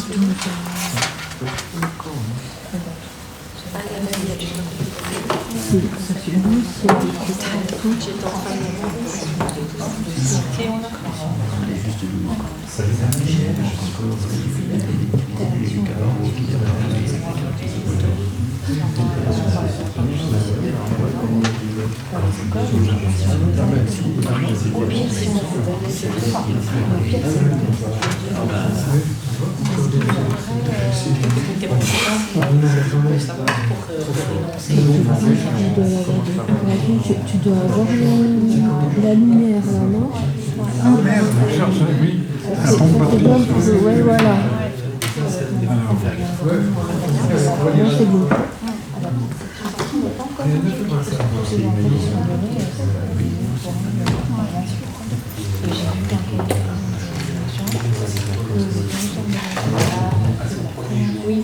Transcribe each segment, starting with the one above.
Tu dois avoir la lumière là, non? Ah merde, je cherche, oui. La pompe à eau. Ouais, voilà. Non, c'est bon. Oui.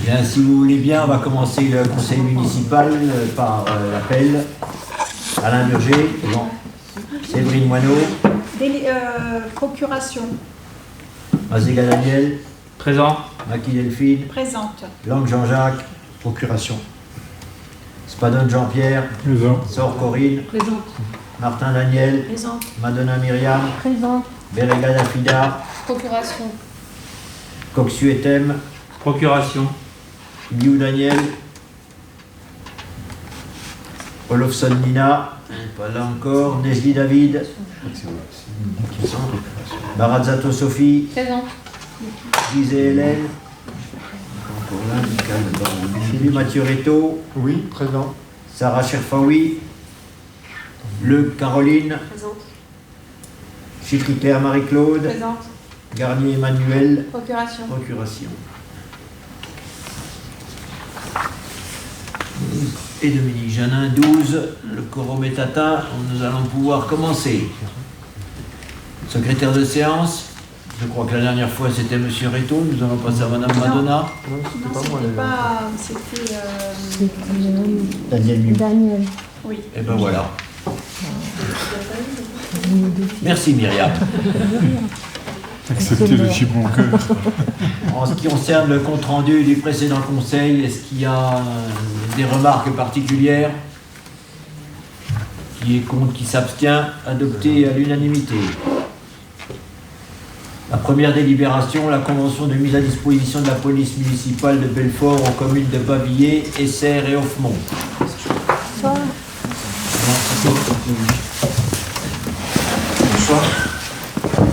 Bien, si vous voulez bien, on va commencer le conseil municipal par l'appel. Alain Burger, non. Séverine Moineau. Procuration. Mazéga Daniel. Présent. Maki Delphine. Présente. Lang Jean-Jacques. Procuration. Spadon Jean-Pierre. Présent. Sor Corinne. Présente. Martin Daniel. Présente. Madonna Myriam. Présent. Berega Dafida. Procuration. Coxu Etem. Procuration. Liu Daniel. Olofsson Nina. Pas là encore. Nesli David. Barazzato Sophie. Présent. Gisèle Hélène. Encore là, Philippe Mathieu Reto. Oui, présent. Sarah Cherfaoui. Le Caroline. Présente. Chitri Claire Marie-Claude. Présente. Garnier Emmanuel. Procuration. Procuration. Et Dominique Janin, 12. Le quorum est atteint. Nous allons pouvoir commencer. Secrétaire de séance. Je crois que la dernière fois c'était M. Reto. Nous allons passer à Mme Madonna. Non, Non, c'était pas moi. c'était. Daniel Mimou. Daniel. Oui. Et ben voilà. Merci Myriam. Acceptez de chier mon cœur. En ce qui concerne le compte-rendu du précédent conseil, est-ce qu'il y a des remarques particulières? Qui est contre, qui s'abstient? Adopté à l'unanimité. La première délibération, la convention de mise à disposition de la police municipale de Belfort aux communes de Bavilliers, Essert et Offemont. Bonsoir.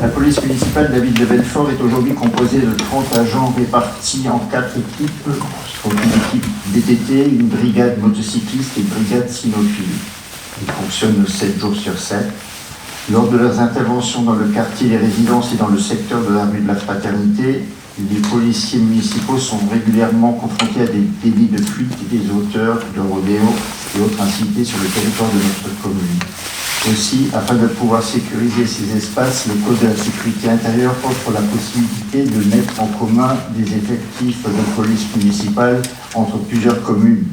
La police municipale de la ville de Belfort est aujourd'hui composée de 30 agents répartis en 4 équipes. Donc une équipe DTT, une brigade motocycliste et une brigade cynophile. Ils fonctionnent 7 jours sur 7. Lors de leurs interventions dans le quartier des résidences et dans le secteur de la rue de la Fraternité, les policiers municipaux sont régulièrement confrontés à des délits de fuite et des auteurs de rodéo et autres incivités sur le territoire de notre commune. Aussi, afin de pouvoir sécuriser ces espaces, le Code de la sécurité intérieure offre la possibilité de mettre en commun des effectifs de police municipale entre plusieurs communes.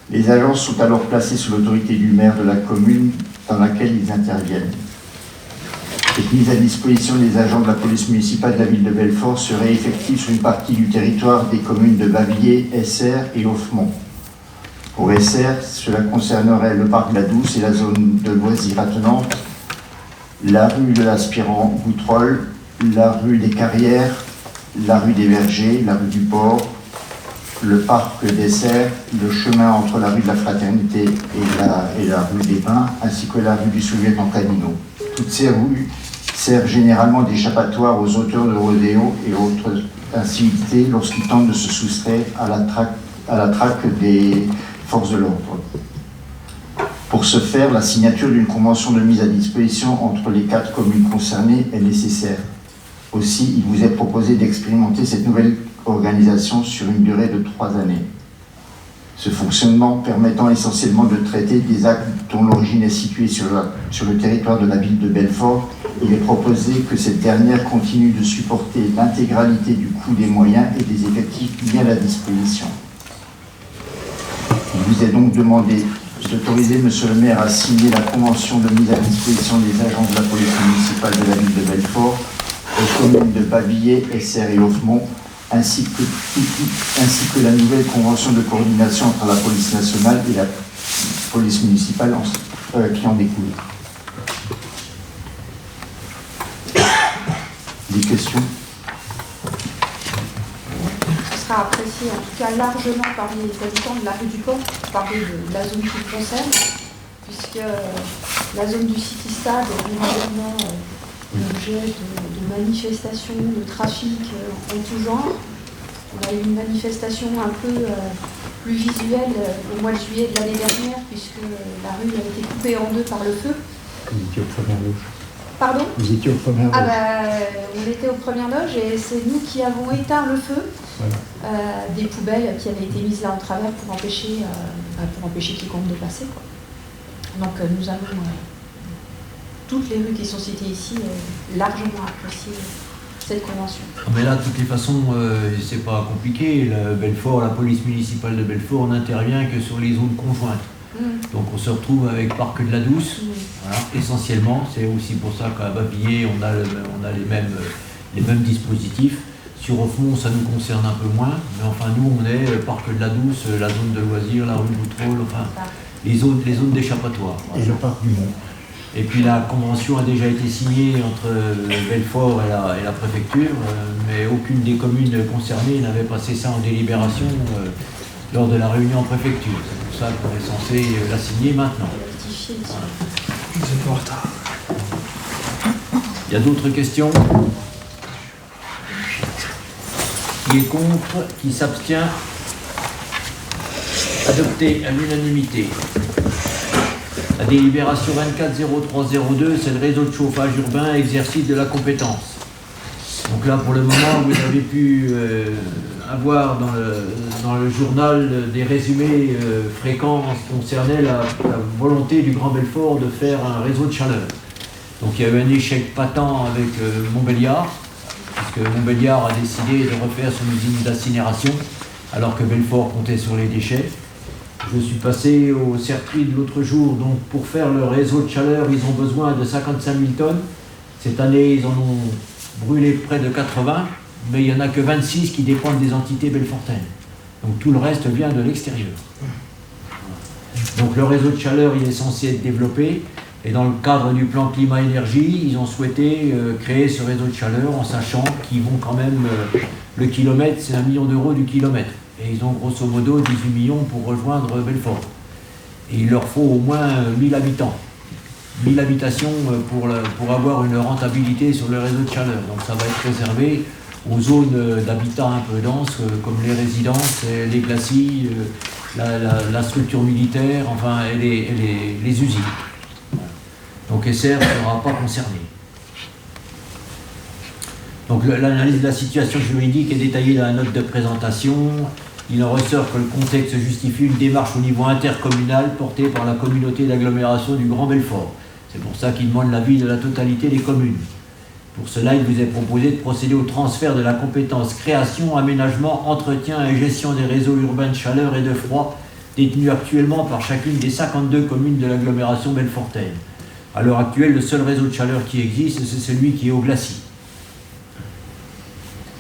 Les agents sont alors placés sous l'autorité du maire de la commune dans laquelle ils interviennent. Cette mise à disposition des agents de la police municipale de la ville de Belfort serait effective sur une partie du territoire des communes de Bavilliers, Essert et Offemont. Pour Essert, cela concernerait le parc de la Douce et la zone de loisirs attenante, la rue de l'Aspirant Boutrolle, la rue des Carrières, la rue des Vergers, la rue du Port, le parc d'Essert, le chemin entre la rue de la Fraternité et la rue des Bains, ainsi que la rue du Sous-lieutenant Canino. Toutes ces rues servent généralement d'échappatoire aux auteurs de rodéo et autres incivilités lorsqu'ils tentent de se soustraire à la traque des forces de l'ordre. Pour ce faire, la signature d'une convention de mise à disposition entre les 4 communes concernées est nécessaire. Aussi, il vous est proposé d'expérimenter cette nouvelle organisation sur une durée de 3 années. Ce fonctionnement permettant essentiellement de traiter des actes dont l'origine est située sur le territoire de la ville de Belfort, il est proposé que cette dernière continue de supporter l'intégralité du coût des moyens et des effectifs mis à la disposition. Il vous est donc demandé d'autoriser Monsieur le maire à signer la convention de mise à disposition des agents de la police municipale de la ville de Belfort aux communes de Bavilliers, Essert et Offemont, ainsi que la nouvelle convention de coordination entre la police nationale et la police municipale qui en découle. Des questions? Ce sera apprécié en tout cas largement par les habitants de la rue du Port, parler de la zone qui le concerne, puisque la zone du City Stade est régulièrement l'objet de manifestations, de trafic en tout genre. On a eu une manifestation un peu plus visuelle au mois de juillet de l'année dernière, puisque la rue a été coupée en deux par le feu. Vous étiez aux premières loges. Pardon? Vous étiez aux premières loges. On était aux premières loges et c'est nous qui avons éteint le feu. Voilà. Des poubelles qui avaient été mises là en travers pour empêcher quiconque de passer, quoi. Donc nous avons toutes les rues qui sont citées ici largement apprécié cette convention. Mais là, de toutes les façons, c'est pas compliqué. Belfort, la police municipale de Belfort n'intervient que sur les zones conjointes. Donc on se retrouve avec Parc de la Douce, voilà, essentiellement. C'est aussi pour ça qu'à Bavilliers, on a les mêmes dispositifs. Sur Offemont, ça nous concerne un peu moins, mais enfin nous, on est Parc de la Douce, la zone de loisirs, la rue Boutrol, enfin les zones d'échappatoire. Et le Parc du Mont. Et puis la convention a déjà été signée entre Belfort et la préfecture, mais aucune des communes concernées n'avait passé ça en délibération lors de la réunion en préfecture. C'est pour ça qu'on est censé la signer maintenant. Voilà. Vous êtes en retard. Il y a d'autres questions? Qui est contre? Qui s'abstient? Adopté à l'unanimité. La délibération 240302, c'est le réseau de chauffage urbain, exercice de la compétence. Donc là, pour le moment, vous avez pu avoir dans le journal des résumés fréquents concernant la volonté du Grand Belfort de faire un réseau de chaleur. Donc il y a eu un échec patent avec Montbéliard, puisque Montbéliard a décidé de refaire son usine d'incinération, alors que Belfort comptait sur les déchets. Je suis passé au circuit de l'autre jour, donc pour faire le réseau de chaleur, ils ont besoin de 55 000 tonnes. Cette année, ils en ont brûlé près de 80, mais il n'y en a que 26 qui dépendent des entités belfortaines. Donc tout le reste vient de l'extérieur. Donc le réseau de chaleur, il est censé être développé, et dans le cadre du plan climat-énergie, ils ont souhaité créer ce réseau de chaleur en sachant qu'ils vont quand même, le kilomètre, c'est 1 million d'euros du kilomètre. Et ils ont grosso modo 18 millions pour rejoindre Belfort. Et il leur faut au moins 1000 habitants. 1000 habitations pour avoir une rentabilité sur le réseau de chaleur. Donc ça va être réservé aux zones d'habitat un peu denses, comme les résidences, les glacis, la structure militaire, enfin, et les usines. Donc Essert ne sera pas concerné. Donc l'analyse de la situation juridique est détaillée dans la note de présentation. Il en ressort que le contexte justifie une démarche au niveau intercommunal portée par la communauté d'agglomération du Grand Belfort. C'est pour ça qu'il demande l'avis de la totalité des communes. Pour cela, il vous est proposé de procéder au transfert de la compétence création, aménagement, entretien et gestion des réseaux urbains de chaleur et de froid détenus actuellement par chacune des 52 communes de l'agglomération belfortaine. À l'heure actuelle, le seul réseau de chaleur qui existe, c'est celui qui est au glacis.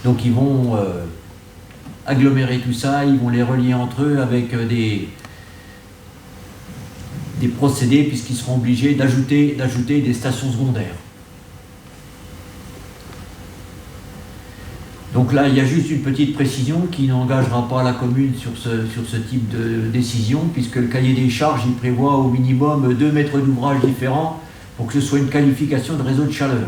Donc ils vont agglomérer tout ça, ils vont les relier entre eux avec des procédés, puisqu'ils seront obligés d'ajouter des stations secondaires. Donc là, il y a juste une petite précision qui n'engagera pas la commune sur ce type de décision, puisque le cahier des charges, il prévoit au minimum 2 mètres d'ouvrage différents pour que ce soit une qualification de réseau de chaleur.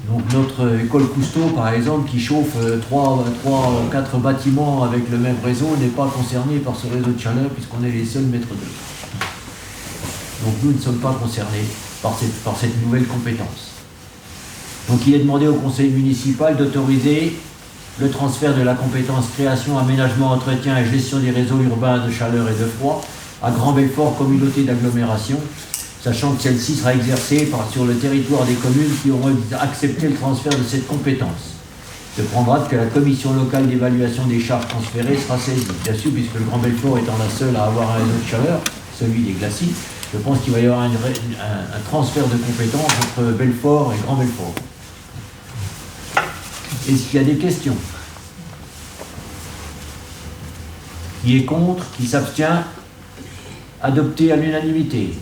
Donc notre école Cousteau, par exemple, qui chauffe 3 ou 4 bâtiments avec le même réseau, n'est pas concernée par ce réseau de chaleur, puisqu'on est les seuls maîtres d'œuvre. Donc nous ne sommes pas concernés par cette nouvelle compétence. Donc il est demandé au conseil municipal d'autoriser le transfert de la compétence création, aménagement, entretien et gestion des réseaux urbains de chaleur et de froid à Grand Belfort Communauté d'agglomération, sachant que celle-ci sera exercée sur le territoire des communes qui auront accepté le transfert de cette compétence. Se prendra que la commission locale d'évaluation des charges transférées sera saisie. Bien sûr, puisque le Grand Belfort étant la seule à avoir un réseau de chaleur, celui des glacis, je pense qu'il va y avoir un transfert de compétences entre Belfort et Grand Belfort. Est-ce qu'il y a des questions? Qui est contre? Qui s'abstient? Adopté à l'unanimité.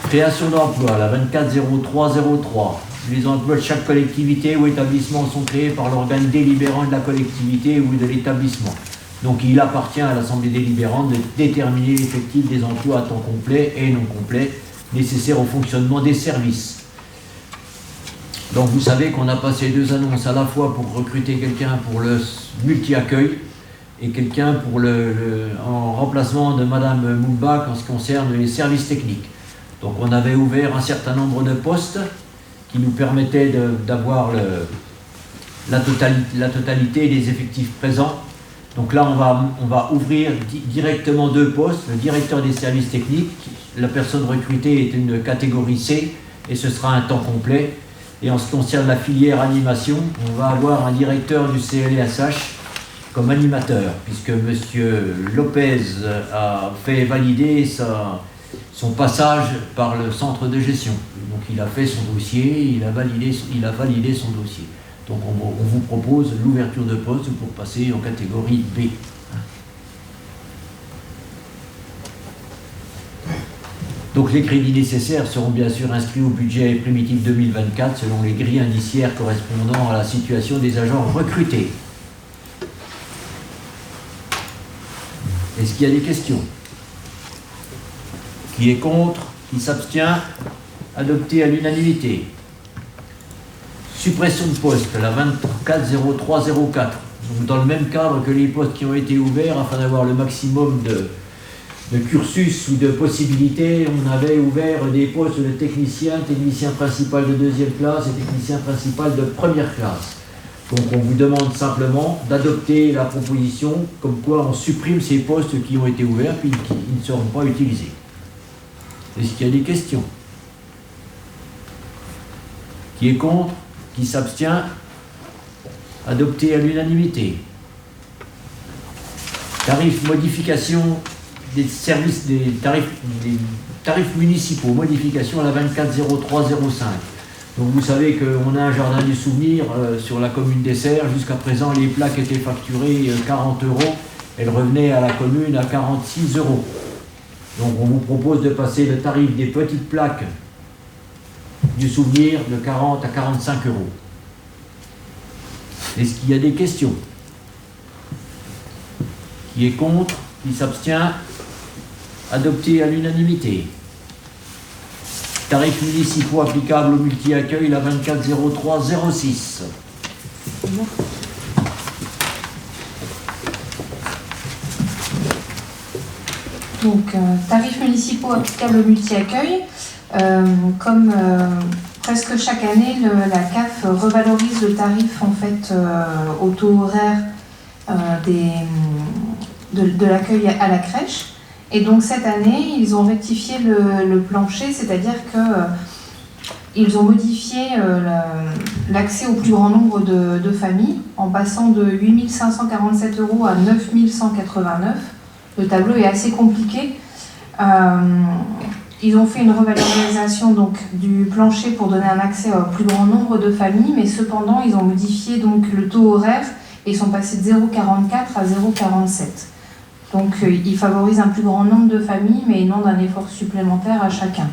Création d'emplois, la 240303. Les emplois de chaque collectivité ou établissement sont créés par l'organe délibérant de la collectivité ou de l'établissement. Donc il appartient à l'Assemblée délibérante de déterminer l'effectif des emplois à temps complet et non complet nécessaires au fonctionnement des services. Donc vous savez qu'on a passé 2 annonces à la fois pour recruter quelqu'un pour le multi-accueil et quelqu'un pour en remplacement de Madame Moulbach en ce qui concerne les services techniques. Donc on avait ouvert un certain nombre de postes qui nous permettaient d'avoir la totalité des effectifs présents. Donc là on va ouvrir directement 2 postes, le directeur des services techniques, la personne recrutée est une catégorie C et ce sera un temps complet. Et en ce qui concerne la filière animation, on va avoir un directeur du CLSH comme animateur, puisque M. Lopez a fait valider son passage par le centre de gestion. Donc il a fait son dossier, il a validé son dossier. Donc on vous propose l'ouverture de poste pour passer en catégorie B. Donc les crédits nécessaires seront bien sûr inscrits au budget primitif 2024 selon les grilles indiciaires correspondant à la situation des agents recrutés. Est-ce qu'il y a des questions? Qui est contre? Qui s'abstient? Adopté à l'unanimité. Suppression de poste, la 240304. Donc dans le même cadre que les postes qui ont été ouverts, afin d'avoir le maximum de cursus ou de possibilités, on avait ouvert des postes de technicien principal de 2e classe et technicien principal de 1re classe. Donc on vous demande simplement d'adopter la proposition comme quoi on supprime ces postes qui ont été ouverts puis qui ne seront pas utilisés. Est-ce qu'il y a des questions? Qui est contre? Qui s'abstient? Adopté à l'unanimité. Modification des services, des tarifs municipaux, modification à la 240305. Donc vous savez qu'on a un jardin du souvenir sur la commune d'Essert. Jusqu'à présent, les plaques étaient facturées 40 €. Elles revenaient à la commune à 46 €. Donc on vous propose de passer le tarif des petites plaques du souvenir de 40 à 45 €. Est-ce qu'il y a des questions? Qui est contre? Qui s'abstient? Adopté à l'unanimité. Tarifs municipaux applicables au multi-accueil, la 240306. Donc, tarifs municipaux applicables au multi-accueil. Comme presque chaque année, la CAF revalorise le tarif en fait, au taux horaire de l'accueil à la crèche. Et donc cette année, ils ont rectifié le plancher, c'est-à-dire qu'ils ont modifié l'accès au plus grand nombre de familles en passant de 8 547 € à 9 189. Le tableau est assez compliqué. Ils ont fait une revalorisation donc, du plancher pour donner un accès au plus grand nombre de familles, mais cependant, ils ont modifié donc, le taux horaire et ils sont passés de 0,44 à 0,47. Donc, ils favorisent un plus grand nombre de familles, mais ils demandent un effort supplémentaire à chacun.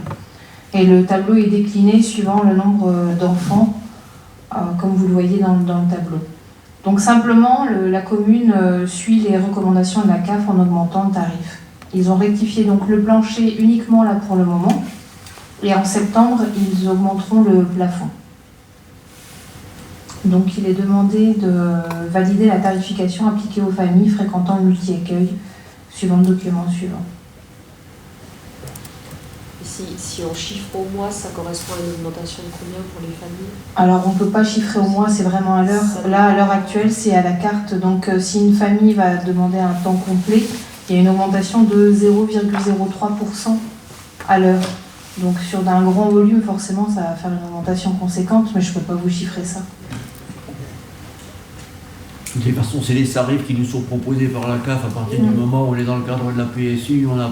Et le tableau est décliné suivant le nombre d'enfants, comme vous le voyez dans le tableau. Donc, simplement, la commune suit les recommandations de la CAF en augmentant le tarif. Ils ont rectifié donc le plancher uniquement là pour le moment. Et en septembre, ils augmenteront le plafond. Donc il est demandé de valider la tarification appliquée aux familles fréquentant le multi-accueil, suivant le document suivant. Si on chiffre au mois, ça correspond à une augmentation de combien pour les familles? Alors, on ne peut pas chiffrer au mois, c'est vraiment à l'heure. Là, à l'heure actuelle, c'est à la carte. Donc, si une famille va demander un temps complet, il y a une augmentation de 0,03% à l'heure. Donc, sur un grand volume, forcément, ça va faire une augmentation conséquente, mais je ne peux pas vous chiffrer ça. De toute façon, c'est les tarifs qui nous sont proposés par la CAF à partir du moment où on est dans le cadre de la PSU, on n'a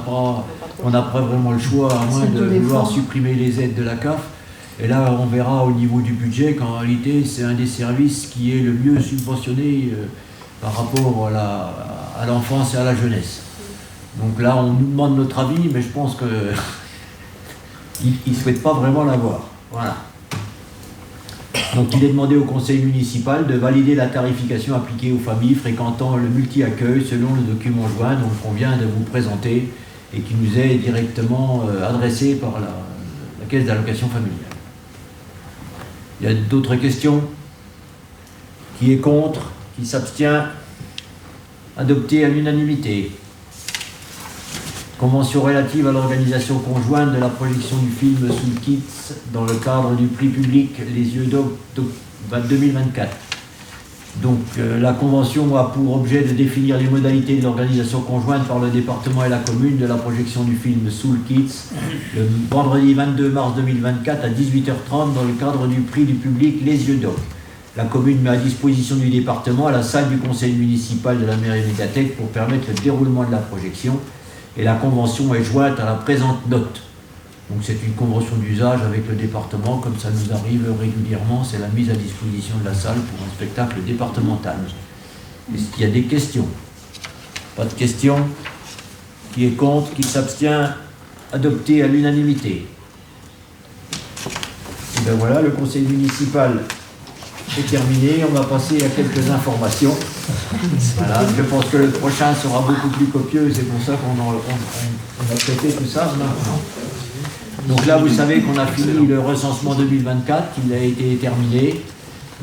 pas vraiment le choix, à moins de vouloir supprimer les aides de la CAF. Et là, on verra au niveau du budget qu'en réalité, c'est un des services qui est le mieux subventionné par rapport à l'enfance et à la jeunesse. Donc là, on nous demande notre avis, mais je pense qu'ils ne souhaitent pas vraiment l'avoir. Voilà. Donc il est demandé au conseil municipal de valider la tarification appliquée aux familles fréquentant le multi-accueil selon le document joint donc qu'on vient de vous présenter et qui nous est directement adressé par la caisse d'allocation familiale. Il y a d'autres questions? Qui est contre? Qui s'abstient? Adopté à l'unanimité. Convention relative à l'organisation conjointe de la projection du film Soul Kids dans le cadre du prix public Les Yeux d'Aube 2024. Donc la convention a pour objet de définir les modalités de l'organisation conjointe par le département et la commune de la projection du film Soul Kids le vendredi 22 mars 2024 à 18h30 dans le cadre du prix du public Les Yeux d'Aube. La commune met à disposition du département la salle du conseil municipal de la mairie médiathèque pour permettre le déroulement de la projection. Et la convention est jointe à la présente note. Donc c'est une convention d'usage avec le département, comme ça nous arrive régulièrement, c'est la mise à disposition de la salle pour un spectacle départemental. Est-ce qu'il y a des questions? Pas de questions? Qui est contre? Qui s'abstient? Adopté à l'unanimité. Et bien voilà, le conseil municipal est terminé, on va passer à quelques informations. Voilà, je pense que le prochain sera beaucoup plus copieux, c'est pour ça qu'on a traité tout ça maintenant. Donc là, vous savez qu'on a fini le recensement 2024, il a été terminé.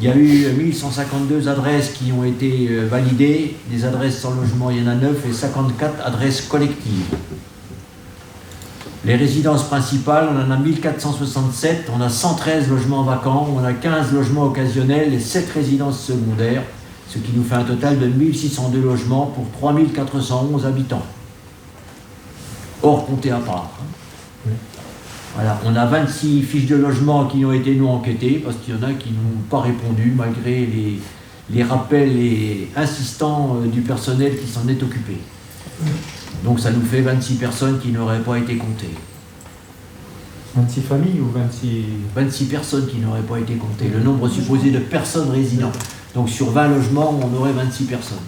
Il y a eu 1152 adresses qui ont été validées, des adresses sans logement, il y en a 9 et 54 adresses collectives. Les résidences principales, on en a 1467, on a 113 logements vacants, on a 15 logements occasionnels et 7 résidences secondaires, ce qui nous fait un total de 1602 logements pour 3411 habitants, hors compté à part. Voilà, on a 26 fiches de logement qui ont été non enquêtées, parce qu'il y en a qui n'ont pas répondu, malgré les rappels et insistants du personnel qui s'en est occupé. Donc ça nous fait 26 personnes qui n'auraient pas été comptées. 26 familles ou 26... 26 personnes qui n'auraient pas été comptées. Le nombre supposé de personnes résidentes. Donc sur 20 logements, on aurait 26 personnes.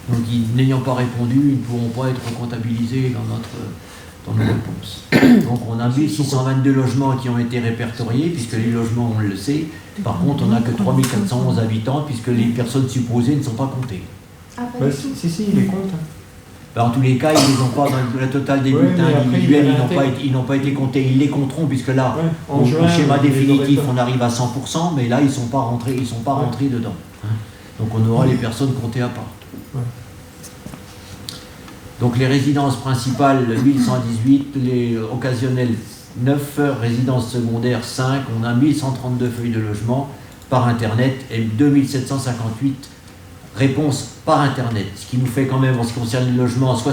Donc n'ayant pas répondu, ils ne pourront pas être comptabilisés dans nos réponses. Donc on a 1622 logements qui ont été répertoriés, puisque les logements, on le sait. Par contre, on n'a que 3411 habitants, puisque les personnes supposées ne sont pas comptées. Ah, pas du tout. Si, il les compte. En tous les cas, ils ne les ont pas dans le total des bulletins individuels, ils n'ont pas été comptés. Ils les compteront, puisque là, au schéma définitif, on arrive à 100%, mais là, ils ne sont pas rentrés dedans. Donc on aura les personnes comptées à part. Donc les résidences principales, 1118, les occasionnelles 9, résidences secondaires 5, on a 1132 feuilles de logement par Internet et 2758 réponses par Internet, ce qui nous fait quand même, en ce qui concerne les logements, près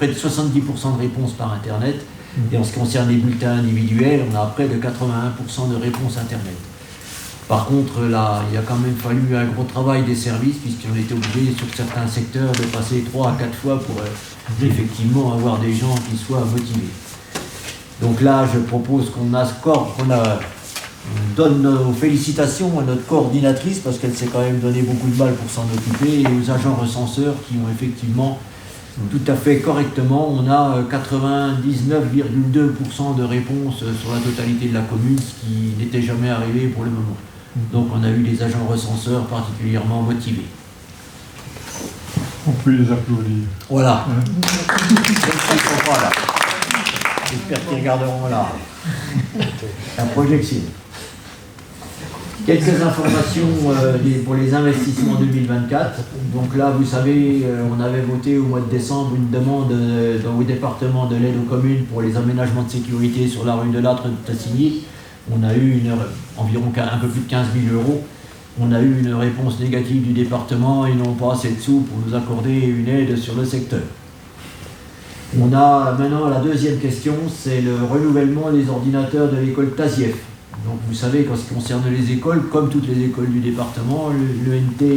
de 70% de réponses par Internet, et en ce qui concerne les bulletins individuels, on a près de 81% de réponses Internet. Par contre, là, il a quand même fallu un gros travail des services, puisqu'on était obligé sur certains secteurs de passer 3 à 4 fois pour effectivement avoir des gens qui soient motivés. Donc là, je propose qu'on donne nos félicitations à notre coordinatrice, parce qu'elle s'est quand même donné beaucoup de mal pour s'en occuper, et aux agents recenseurs qui ont effectivement tout à fait correctement. On a 99,2% de réponses sur la totalité de la commune, ce qui n'était jamais arrivé pour le moment. Donc on a eu des agents recenseurs particulièrement motivés. On peut les applaudir. Voilà. Ils sont pas là. J'espère qu'ils regarderont là. La projection. Quelques informations pour les investissements 2024. Donc là, vous savez, on avait voté au mois de décembre une demande au département de l'aide aux communes pour les aménagements de sécurité sur la rue de Lattre de Tassigny. On a eu environ un peu plus de 15 000 euros. On a eu une réponse négative du département, ils n'ont pas assez de sous pour nous accorder une aide sur le secteur. On a maintenant la deuxième question, c'est le renouvellement des ordinateurs de l'école Tasief. Donc vous savez, qu'en ce qui concerne les écoles, comme toutes les écoles du département, l'ENT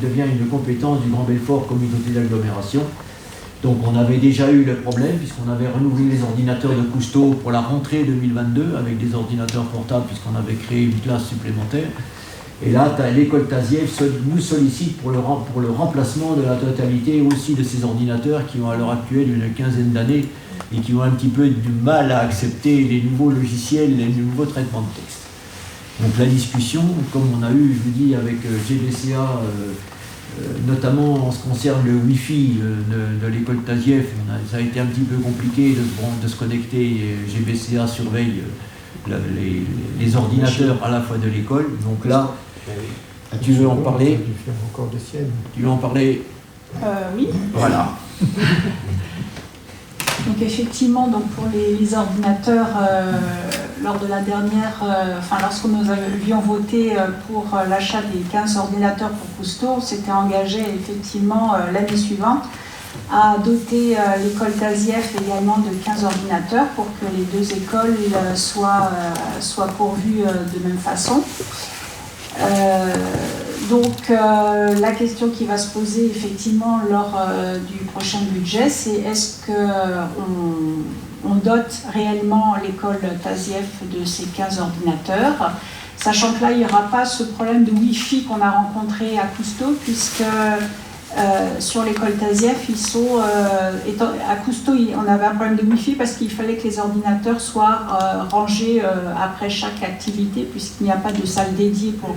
devient une compétence du Grand Belfort Communauté d'agglomération. Donc on avait déjà eu le problème, puisqu'on avait renouvelé les ordinateurs de Cousteau pour la rentrée 2022, avec des ordinateurs portables, puisqu'on avait créé une classe supplémentaire. Et là, l'école Tasief nous sollicite pour le remplacement de la totalité aussi de ces ordinateurs qui ont à l'heure actuelle une quinzaine d'années et qui ont un petit peu du mal à accepter les nouveaux logiciels, les nouveaux traitements de texte. Donc la discussion, comme on a eu, je vous dis, avec GBCA, notamment en ce qui concerne le Wi-Fi de l'école Tasief, ça a été un petit peu compliqué de se connecter. GBCA surveille les ordinateurs à la fois de l'école. Donc là, tu veux en parler? Tu veux en parler? Oui. Voilà. Donc effectivement, donc pour les ordinateurs, lors de la dernière, lorsque nous avions voté pour l'achat des 15 ordinateurs pour Cousteau, on s'était engagé effectivement l'année suivante à doter l'école Tasief également de 15 ordinateurs pour que les deux écoles soient pourvues de même façon. Donc la question qui va se poser effectivement lors du prochain budget, c'est est-ce qu'on dote réellement l'école Tasief de ces 15 ordinateurs, sachant que là il n'y aura pas ce problème de Wi-Fi qu'on a rencontré à Cousteau, puisque sur l'école Tasief, à Cousteau, on avait un problème de Wi-Fi parce qu'il fallait que les ordinateurs soient rangés après chaque activité, puisqu'il n'y a pas de salle dédiée pour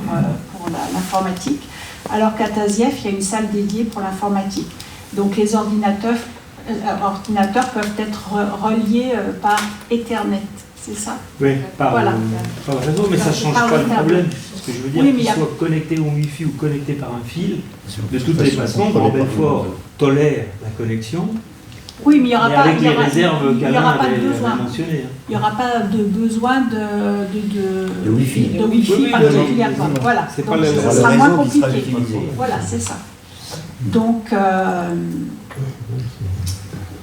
l'informatique, alors qu'à Tasief, il y a une salle dédiée pour l'informatique. Donc les ordinateurs peuvent être reliés par Ethernet, c'est ça? Oui, par voilà. Par le réseau, mais ça ne change pas le problème. Ce que je veux dire, oui, qu'il soit connecté au Wi-Fi ou connecté par un fil, de toutes les façons, Grand Belfort tolère la connexion. Oui, mais il n'y aura pas, avec les réserves qu'Alain avait mentionnées. Il n'y aura pas de besoin de Wi-Fi, oui, particulièrement. Voilà. C'est donc, pas ça sera moins compliqué. Voilà, c'est ça. Donc,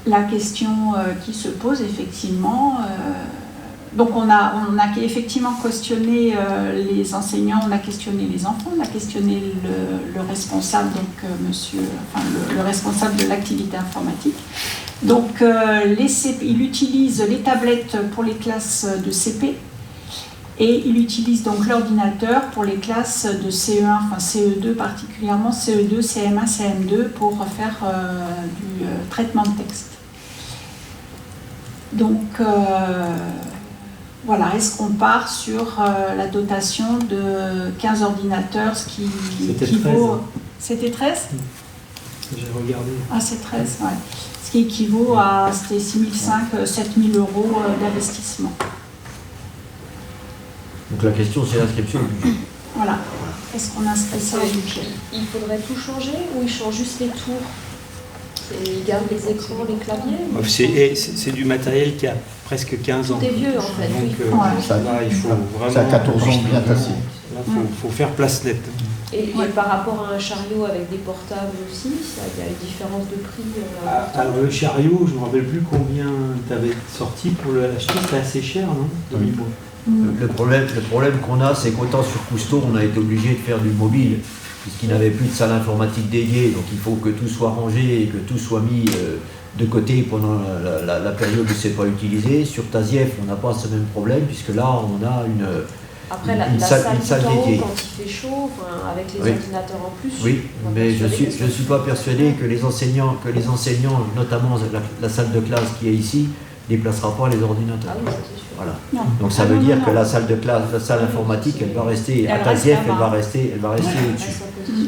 la question qui se pose effectivement. Donc on a effectivement questionné les enseignants, on a questionné les enfants, on a questionné le responsable, donc le responsable de l'activité informatique. Donc il utilise les tablettes pour les classes de CP et il utilise donc l'ordinateur pour les classes de CE1, enfin CE2 particulièrement, CE2, CM1, CM2 pour faire du traitement de texte. Donc voilà, est-ce qu'on part sur la dotation de 15 ordinateurs, ce qui vaut... C'était 13 ? J'ai regardé. Ah, c'est 13, ouais. Ce qui équivaut à 6 500, 7 000 euros d'investissement. Donc la question, c'est l'inscription au budget. Voilà. Est-ce qu'on inscrit ça au budget ? Il faudrait tout changer ou il change juste les tours? Il garde les écrans, les claviers? C'est du matériel qui a presque 15 ans. Tout est vieux en fait. Donc là, il faut vraiment... Ça a 14 ans bien tassé. Là, il faut faire place nette. Et par rapport à un chariot avec des portables aussi, il y a une différence de prix Alors le chariot, je ne me rappelle plus combien tu avais sorti pour l'acheter, c'était assez cher, non? Le problème qu'on a, c'est qu'autant sur Cousteau, on a été obligé de faire du mobile, puisqu'il n'avait plus de salle informatique dédiée, donc il faut que tout soit rangé et que tout soit mis de côté pendant la période où ce n'est pas utilisé. Sur Tasief, on n'a pas ce même problème, puisque là, on a Après, une salle dédiée. quand il fait chaud, avec les ordinateurs en plus. Oui, mais je ne suis pas persuadé que les enseignants, notamment la salle de classe qui est ici, ne déplacera pas les ordinateurs. Ah oui, c'est sûr. Voilà. Donc ça veut dire que la salle de classe, la salle informatique, elle va rester à Tasief, elle va rester au-dessus.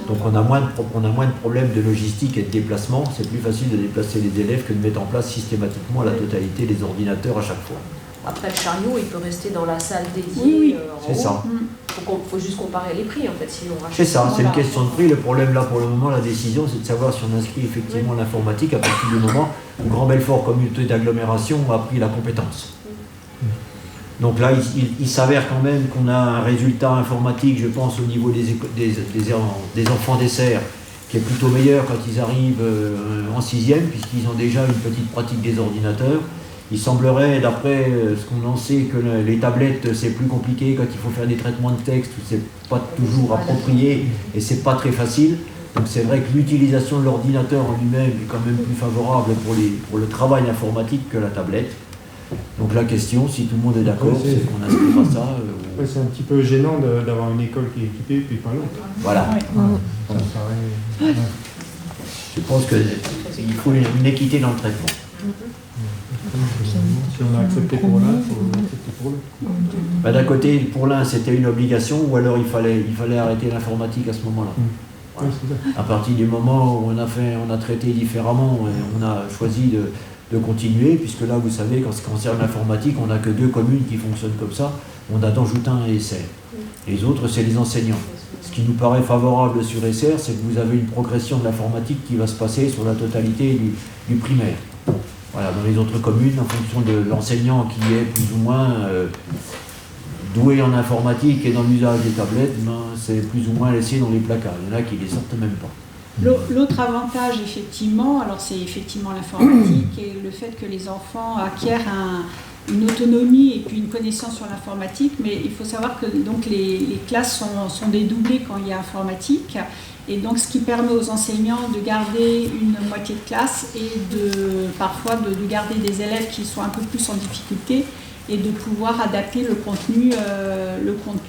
Donc on a moins de problèmes de logistique et de déplacement. C'est plus facile de déplacer les élèves que de mettre en place systématiquement la totalité des ordinateurs à chaque fois. Après le chariot, il peut rester dans la salle dédiée. Oui. C'est ça. faut juste comparer les prix en fait, sinon on rachète. C'est ça, c'est une Voilà. question de prix. Le problème là pour le moment, la décision, c'est de savoir si on inscrit effectivement l'informatique à partir du moment où Grand Belfort Communauté d'agglomération a pris la compétence. Donc là, il s'avère quand même qu'on a un résultat informatique, je pense, au niveau des enfants des serres, qui est plutôt meilleur quand ils arrivent en 6e, puisqu'ils ont déjà une petite pratique des ordinateurs. Il semblerait, d'après ce qu'on en sait, que les tablettes, c'est plus compliqué quand il faut faire des traitements de texte, c'est pas toujours approprié et c'est pas très facile. Donc c'est vrai que l'utilisation de l'ordinateur en lui-même est quand même plus favorable pour le travail informatique que la tablette. Donc la question, si tout le monde est d'accord, c'est qu'on inscrira ça. C'est un petit peu gênant d'avoir une école qui est équipée puis pas l'autre. Voilà. Ça paraît... Je pense qu'il faut une équité dans le traitement. Si on a accepté pour l'un, il faut accepter pour l'autre. D'un côté, pour l'un, c'était une obligation, ou alors il fallait arrêter l'informatique à ce moment-là. Oui, c'est ça. À partir du moment où on a traité différemment, et on a choisi de continuer, puisque là, vous savez, quand ce qui concerne l'informatique, on n'a que 2 communes qui fonctionnent comme ça. On a Danjoutin et Essert. Les autres, c'est les enseignants. Ce qui nous paraît favorable sur Essert, c'est que vous avez une progression de l'informatique qui va se passer sur la totalité du primaire. Voilà, dans les autres communes, en fonction de l'enseignant qui est plus ou moins doué en informatique et dans l'usage des tablettes, c'est plus ou moins laissé dans les placards. Il y en a qui ne les sortent même pas. L'autre avantage, effectivement, alors c'est effectivement l'informatique et le fait que les enfants acquièrent une autonomie et puis une connaissance sur l'informatique, mais il faut savoir que donc, les classes sont dédoublées quand il y a informatique, et donc ce qui permet aux enseignants de garder une moitié de classe et parfois de garder des élèves qui sont un peu plus en difficulté et de pouvoir adapter le contenu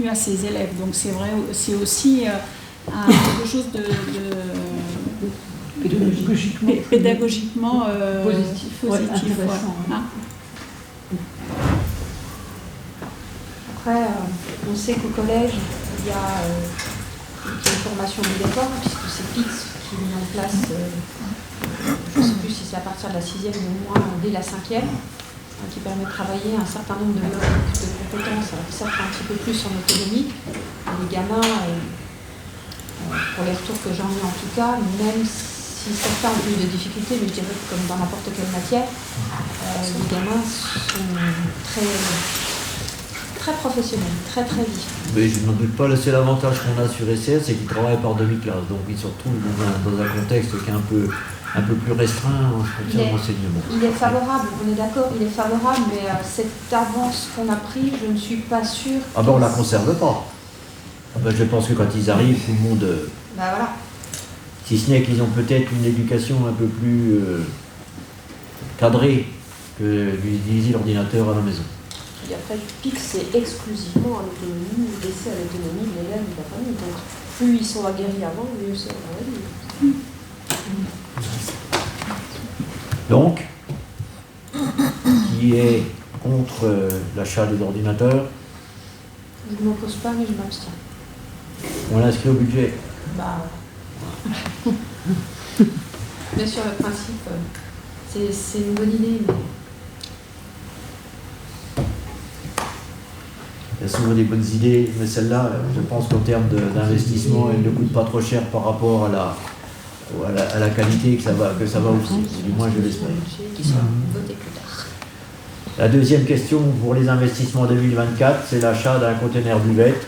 à ces élèves. Donc c'est vrai, c'est aussi quelque chose de pédagogiquement positif. Hein. Après, on sait qu'au collège, il y a une formation obligatoire, puisque c'est PIX qui met en place, je ne sais plus si c'est à partir de la 6e, mais au moins dès la 5e, qui permet de travailler un certain nombre de compétences, alors certes un petit peu plus en autonomie. Les gamins, pour les retours que j'en ai en tout cas, même si certains ont plus de difficultés, mais je dirais que comme dans n'importe quelle matière, les gamins sont très professionnels, très vifs. Mais je n'en doute pas, c'est l'avantage qu'on a sur SR, c'est qu'ils travaillent par demi-classe, donc ils se retrouvent dans un contexte qui est un peu plus restreint en matière d'enseignement. Il est favorable, on est d'accord, il est favorable, mais cette avance qu'on a prise, je ne suis pas sûre. Ah ben on la conserve pas. Je pense que quand ils arrivent, tout le monde... Voilà. Si ce n'est qu'ils ont peut-être une éducation un peu plus cadrée que d'utiliser l'ordinateur à la maison. Et après, le PIC, c'est exclusivement à l'autonomie, laissé à l'autonomie de l'élève et de la famille. Donc, plus ils sont aguerris avant, mieux c'est dans la vie. Donc, qui est contre l'achat des ordinateurs? Je ne m'oppose pas, mais je m'abstiens. On l'inscrit au budget. Bien sûr, le principe, c'est une bonne idée, mais... Il y a souvent des bonnes idées, mais celle-là, je pense qu'en termes d'investissement, elle ne coûte pas trop cher par rapport à la qualité que ça va offrir. Du moins, je l'espère. Qui sera voté plus tard. La deuxième question pour les investissements 2024, c'est l'achat d'un conteneur buvette.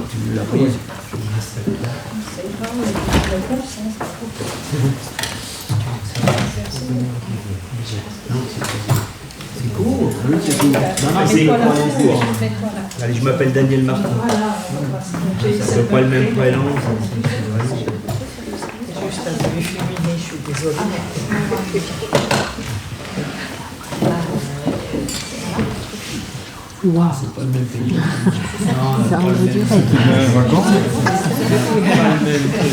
Tu l'as prise. C'est court, oui, c'est court. Non, c'est court. Allez, je m'appelle Daniel Martin. C'est à peu près le même prénom. C'est juste un peu efféminé, je suis désolée. Wow. C'est pas le même pays. C'est un direct.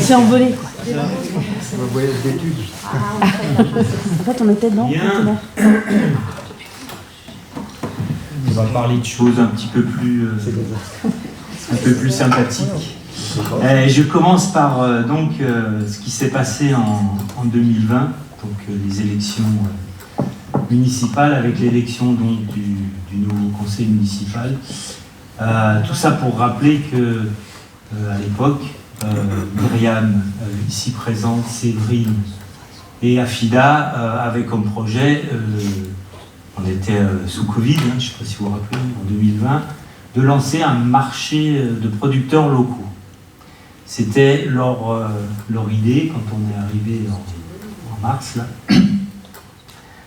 C'est envolé, quoi. C'est un voyage d'études. En fait, on était dedans. Bien. On va parler de choses un petit peu plus, sympathiques. Je commence par ce qui s'est passé en 2020. donc les élections municipales avec l'élection donc du nouveau conseil municipal. Tout ça pour rappeler que à l'époque, Myriam, ici présente, Séverine et Afida avaient comme projet, on était sous Covid, je ne sais pas si vous vous rappelez, en 2020, de lancer un marché de producteurs locaux. C'était leur idée quand on est arrivé en mars. Là.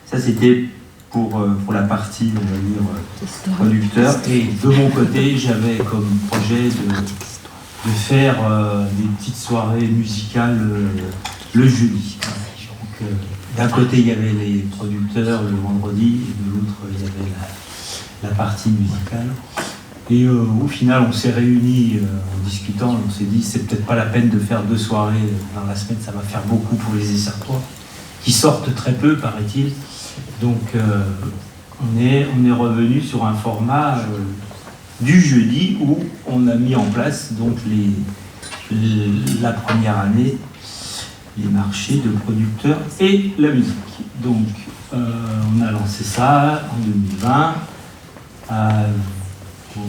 Ça, c'était pour la partie, on va dire, producteur. Et de mon côté, j'avais comme projet de faire des petites soirées musicales le jeudi. Donc, d'un côté, il y avait les producteurs le vendredi, et de l'autre, il y avait la partie musicale. Et au final, on s'est réunis en discutant, on s'est dit c'est peut-être pas la peine de faire 2 soirées dans la semaine, ça va faire beaucoup pour les Essertois, qui sortent très peu, paraît-il. Donc on est revenu sur un format du jeudi où on a mis en place donc la première année les marchés de producteurs et la musique. Donc on a lancé ça en 2020.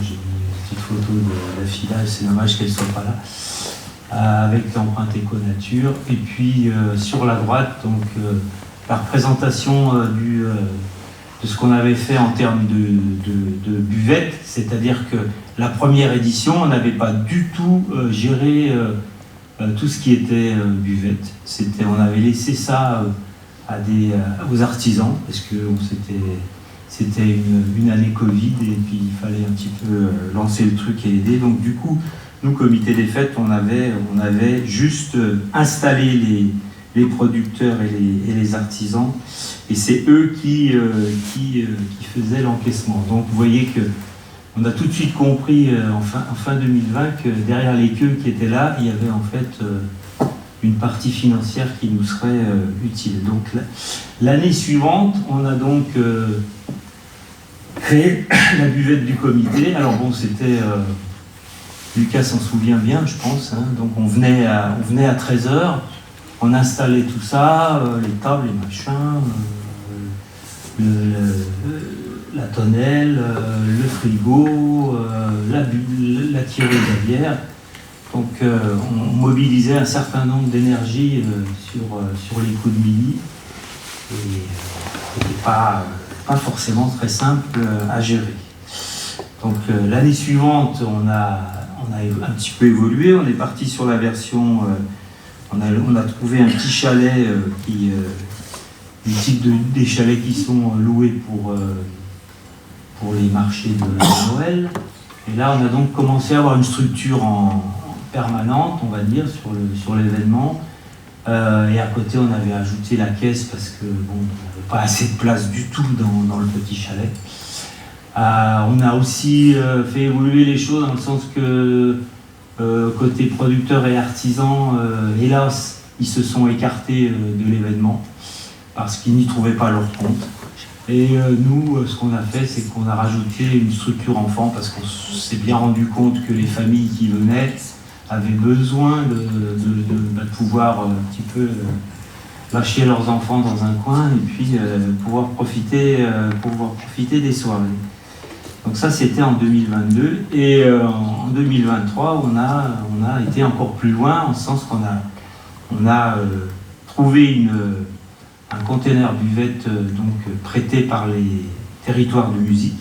J'ai mis une petite photo de la fille là, c'est dommage qu'elle ne soit pas là, avec l'empreinte éco-nature. Et puis sur la droite, donc la représentation de ce qu'on avait fait en termes de buvette, c'est-à-dire que la première édition, on n'avait pas du tout géré tout ce qui était buvette. On avait laissé ça aux artisans, parce que c'était une année Covid et puis il fallait un petit peu lancer le truc et aider. Donc du coup, nous, comité des fêtes, on avait juste installé les producteurs et les artisans, et c'est eux qui faisaient l'encaissement. Donc vous voyez qu'on a tout de suite compris en fin 2020 que derrière les queues qui étaient là, il y avait en fait une partie financière qui nous serait utile. Donc l'année suivante, on a donc créé la buvette du comité. Alors bon, c'était... Lucas s'en souvient bien, je pense. Hein. Donc on venait à 13h, on installait tout ça, les tables, les machins, la tonnelle, le frigo, la tireuse à bière. Donc on mobilisait un certain nombre d'énergie sur les coups de midi. Et c'était pas forcément très simple à gérer. Donc l'année suivante, on a un petit peu évolué, on est parti sur la version, on a trouvé un petit chalet, du type des chalets qui sont loués pour les marchés de Noël. Et là, on a donc commencé à avoir une structure en permanente, on va dire, sur l'événement. Et à côté, on avait ajouté la caisse parce que bon, on n'avait pas assez de place du tout dans le petit chalet. On a aussi fait évoluer les choses dans le sens que côté producteurs et artisans, hélas, ils se sont écartés de l'événement parce qu'ils n'y trouvaient pas leur compte. Et nous, ce qu'on a fait, c'est qu'on a rajouté une structure enfant parce qu'on s'est bien rendu compte que les familles qui venaient avaient besoin de pouvoir un petit peu lâcher leurs enfants dans un coin et puis pouvoir profiter des soirées. Donc ça, c'était en 2022. Et en 2023, on a été encore plus loin, en ce sens qu'on a trouvé un container buvette donc prêté par les territoires de musique,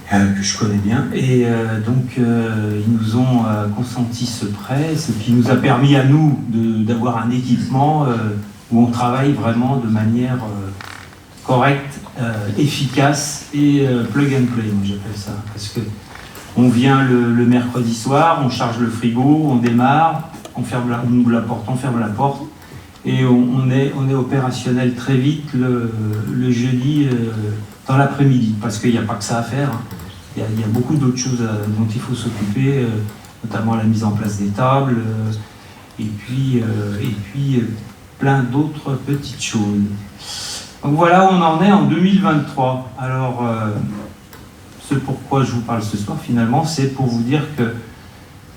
que je connais bien. Et donc, ils nous ont consenti ce prêt, ce qui nous a permis à nous d'avoir un équipement où on travaille vraiment de manière correcte, efficace et plug and play, moi j'appelle ça. Parce que on vient le mercredi soir, on charge le frigo, on démarre, on ouvre la porte, on ferme la porte, et on est opérationnel très vite le jeudi dans l'après-midi, parce qu'il n'y a pas que ça à faire. Hein. Il y a beaucoup d'autres choses dont il faut s'occuper, notamment la mise en place des tables, et puis plein d'autres petites choses. Donc voilà où on en est en 2023. Alors, ce pourquoi je vous parle ce soir, finalement, c'est pour vous dire que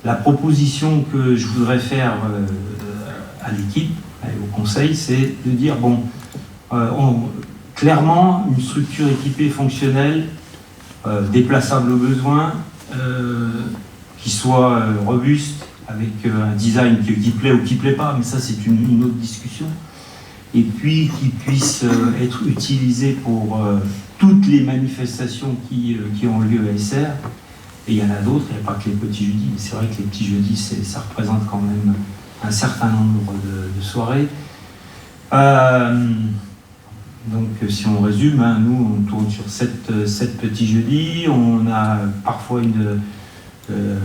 la proposition que je voudrais faire à l'équipe, et au conseil, c'est de dire, bon, clairement, une structure équipée, fonctionnelle, déplaçable au besoin, qui soit robuste, avec un design qui plaît ou qui ne plaît pas, mais ça c'est une autre discussion, et puis qui puisse être utilisé pour toutes les manifestations qui ont lieu à SR. Et il y en a d'autres, il n'y a pas que les petits jeudis, mais c'est vrai que les petits jeudis, ça représente quand même un certain nombre de soirées. Donc si on résume, hein, nous on tourne sur 7 petits jeudis, on a parfois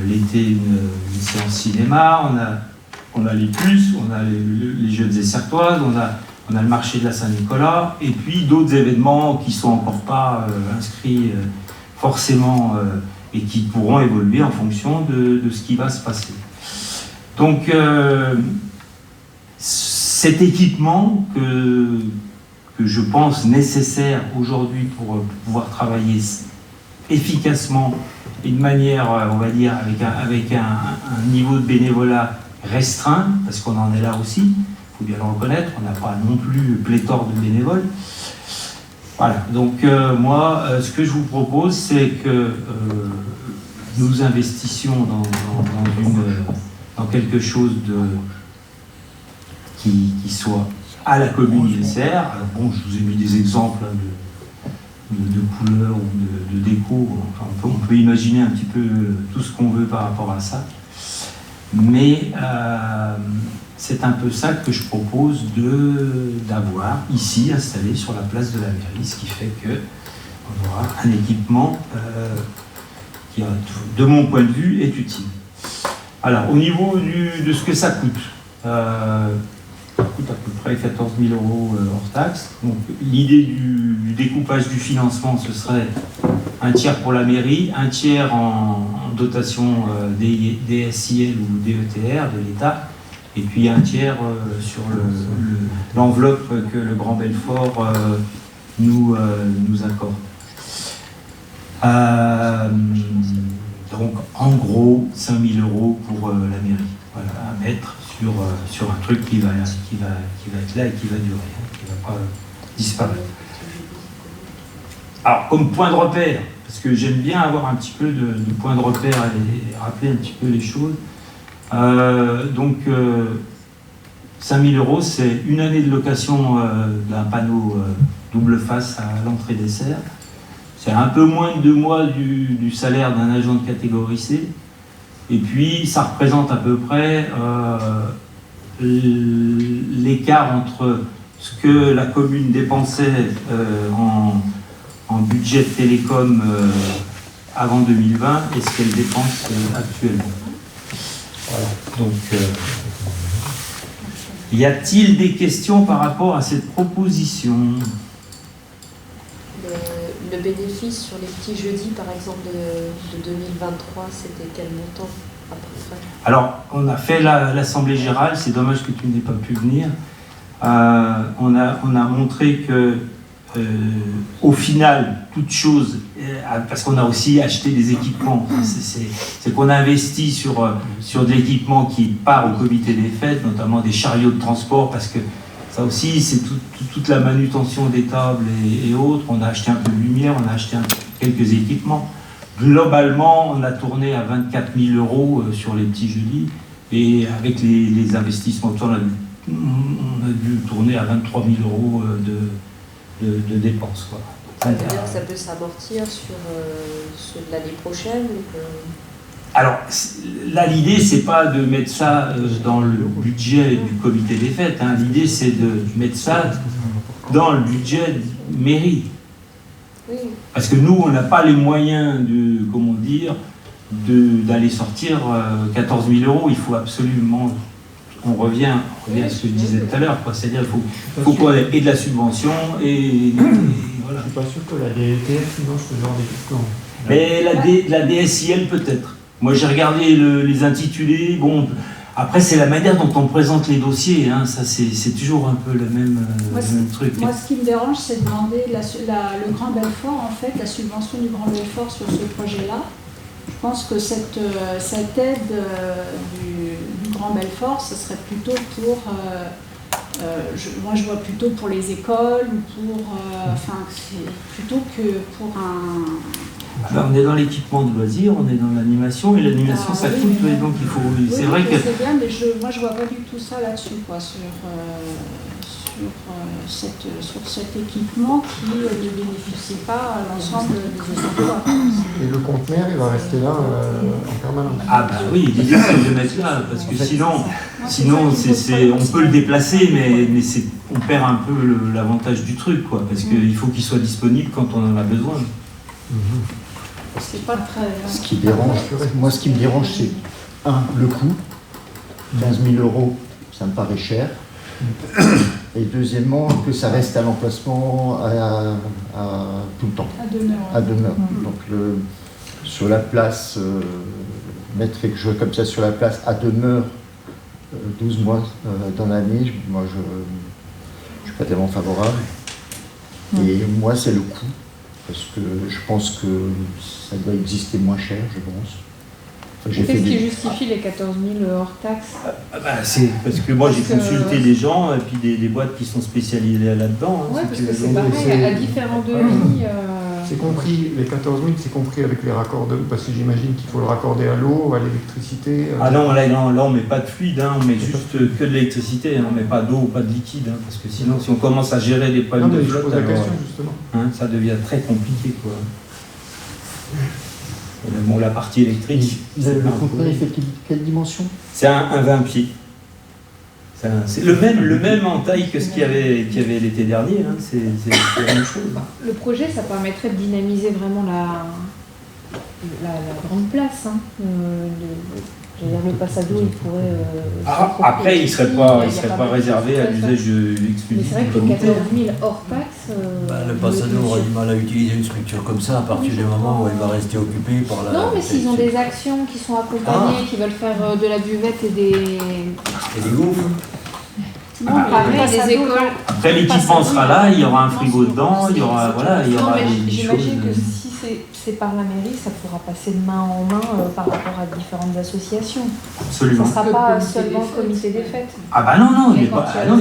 l'été une séance cinéma, on a les puces, on a les jeux des Certoises, on a le marché de la Saint-Nicolas, et puis d'autres événements qui ne sont encore pas inscrits forcément et qui pourront évoluer en fonction de ce qui va se passer. Donc cet équipement que je pense nécessaire aujourd'hui pour pouvoir travailler efficacement et de manière, on va dire, avec un niveau de bénévolat restreint, parce qu'on en est là aussi, il faut bien le reconnaître, on n'a pas non plus pléthore de bénévoles. Voilà, donc moi, ce que je vous propose, c'est que nous investissions dans quelque chose qui soit à la commune ISR. Alors bon, je vous ai mis des exemples de couleurs ou de déco. Enfin, on peut imaginer un petit peu tout ce qu'on veut par rapport à ça. Mais c'est un peu ça que je propose d'avoir ici installé sur la place de la mairie, ce qui fait qu'on aura un équipement qui, de mon point de vue, est utile. Alors, au niveau de ce que ça coûte, ça coûte à peu près 14 000 € hors taxe. Donc, l'idée du découpage du financement, ce serait un tiers pour la mairie, un tiers en dotation DSIL ou DETR de l'État, et puis un tiers sur l'enveloppe que le Grand Belfort nous accorde. Donc, en gros, 5 000 € pour la mairie. Voilà, à mettre sur un truc qui va être là et qui va durer, qui ne va pas disparaître. Alors, comme point de repère, parce que j'aime bien avoir un petit peu de point de repère et rappeler un petit peu les choses. Donc, 5 000 €, c'est une année de location d'un panneau double face à l'entrée des serres. C'est un peu moins de 2 mois du salaire d'un agent de catégorie C. Et puis, ça représente à peu près l'écart entre ce que la commune dépensait en budget de télécom avant 2020 et ce qu'elle dépense actuellement. Voilà. Donc, y a-t-il des questions par rapport à cette proposition ? Le bénéfice sur les petits jeudis, par exemple, de 2023, c'était quel montant à peu près ? Alors, on a fait l'Assemblée Générale, c'est dommage que tu n'aies pas pu venir. On a montré que, au final, toute chose, parce qu'on a aussi acheté des équipements, c'est qu'on a investi sur de l'équipement qui part au comité des fêtes, notamment des chariots de transport, parce que ça aussi, c'est toute la manutention des tables et autres. On a acheté un peu de lumière, on a acheté quelques équipements. Globalement, on a tourné à 24 000 € sur les petits jeudis. Et avec les investissements, on a dû tourner à 23 000 € de dépenses, quoi. Ça veut dire que ça peut s'amortir sur ceux de l'année prochaine ou que... Alors, là, l'idée, c'est pas de mettre ça dans le budget du comité des fêtes. Hein. L'idée, c'est de mettre ça dans le budget mairie. Oui. Parce que nous, on n'a pas les moyens d'aller sortir 14 000 €. Il faut absolument... On revient à ce que je disais tout à l'heure. C'est-à-dire qu'il faut qu'on ait de la subvention et voilà. Je ne suis pas sûr que la DETR finance ce genre d'équipement. Mais la DSIL peut-être. Moi, j'ai regardé les intitulés. Bon, après, c'est la manière dont on présente les dossiers. Hein. Ça, c'est toujours un peu le même truc. Moi, ce qui me dérange, c'est de demander le Grand Belfort, en fait, la subvention du Grand Belfort sur ce projet-là. Je pense que cette aide du Grand Belfort, ce serait plutôt pour Moi, je vois plutôt pour les écoles ou pour. Enfin, c'est plutôt que pour un. Alors, on est dans l'équipement de loisirs, on est dans l'animation, et l'animation ça oui, coûte, mais ouais, donc il faut. Oui, C'est vrai que. C'est bien, mais moi, je vois pas du tout ça là-dessus, quoi, sur cet équipement qui ne bénéficie pas à l'ensemble des emplois. Et le conteneur, il va rester là en permanence. Ah bah oui, il est difficile de le mettre là, parce que sinon on peut le déplacer, mais on perd un peu l'avantage du truc, quoi, parce qu'il faut qu'il soit disponible quand on en a besoin. C'est pas très. Ce qui dérange, moi ce qui me dérange, c'est le coût. 15 000 €, ça me paraît cher. Et deuxièmement, que ça reste à l'emplacement tout le temps. À demeure. Donc sur la place, mettre quelque chose comme ça sur la place à demeure 12 mois dans l'année, moi je ne suis pas tellement favorable. Et moi c'est le coût, parce que je pense que ça doit exister moins cher, je pense. Qu'est-ce qui justifie les 14 000 hors taxes? C'est parce que moi j'ai consulté des gens et puis des boîtes qui sont spécialisées là-dedans. Oui, parce que c'est pareil, à différents devis. C'est compris, les 14 000, c'est compris avec les raccordements, parce que j'imagine qu'il faut le raccorder à l'eau, à l'électricité. Ah non, là on met pas de fluide, on met juste que de l'électricité, on met pas d'eau ou pas de liquide, parce que sinon si on commence à gérer les problèmes de flotte, ça devient très compliqué, quoi. Bon, la partie électrique. Le conteneur, il fait quelle dimension? C'est un 20 pieds. C'est le même en taille que ce qu'il y avait l'été dernier, c'est la même chose. Le projet, ça permettrait de dynamiser vraiment la grande place. Le Passado, il pourrait. Après, il ne serait pas réservé à l'usage exclusif. Mais c'est vrai que les 14 000 hors taxe. Le Passado aura du mal à utiliser une structure comme ça à partir du moment où elle va rester occupée par la. Non, mais s'ils ont des actions qui sont accompagnées, qui veulent faire de la buvette et des gouffres. des écoles. Après, l'équipement sera là, il y aura un frigo dedans, il y aura des choses. J'imagine que si c'est par la mairie, ça pourra passer de main en main par rapport à différentes associations. Absolument. Ça ne sera pas seulement le comité des fêtes. Ah bah non, il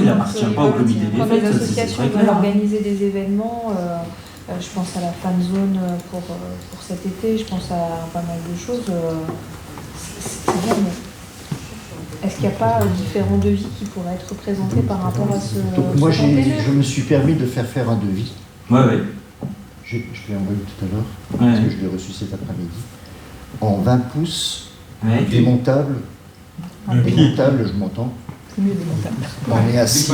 n'appartient pas au comité des fêtes. Quand les associations veulent organiser des événements, je pense à la fan zone pour cet été, je pense à pas mal de choses. C'est bien, mais est-ce qu'il n'y a pas différents devis qui pourraient être présentés par rapport à ce. Donc moi je me suis permis de faire un devis. Oui. Je l'ai envoyé tout à l'heure, parce que je l'ai reçu cet après-midi. En 20 pouces, démontable. Démontable, je m'entends. C'est mieux démontable. On est à 6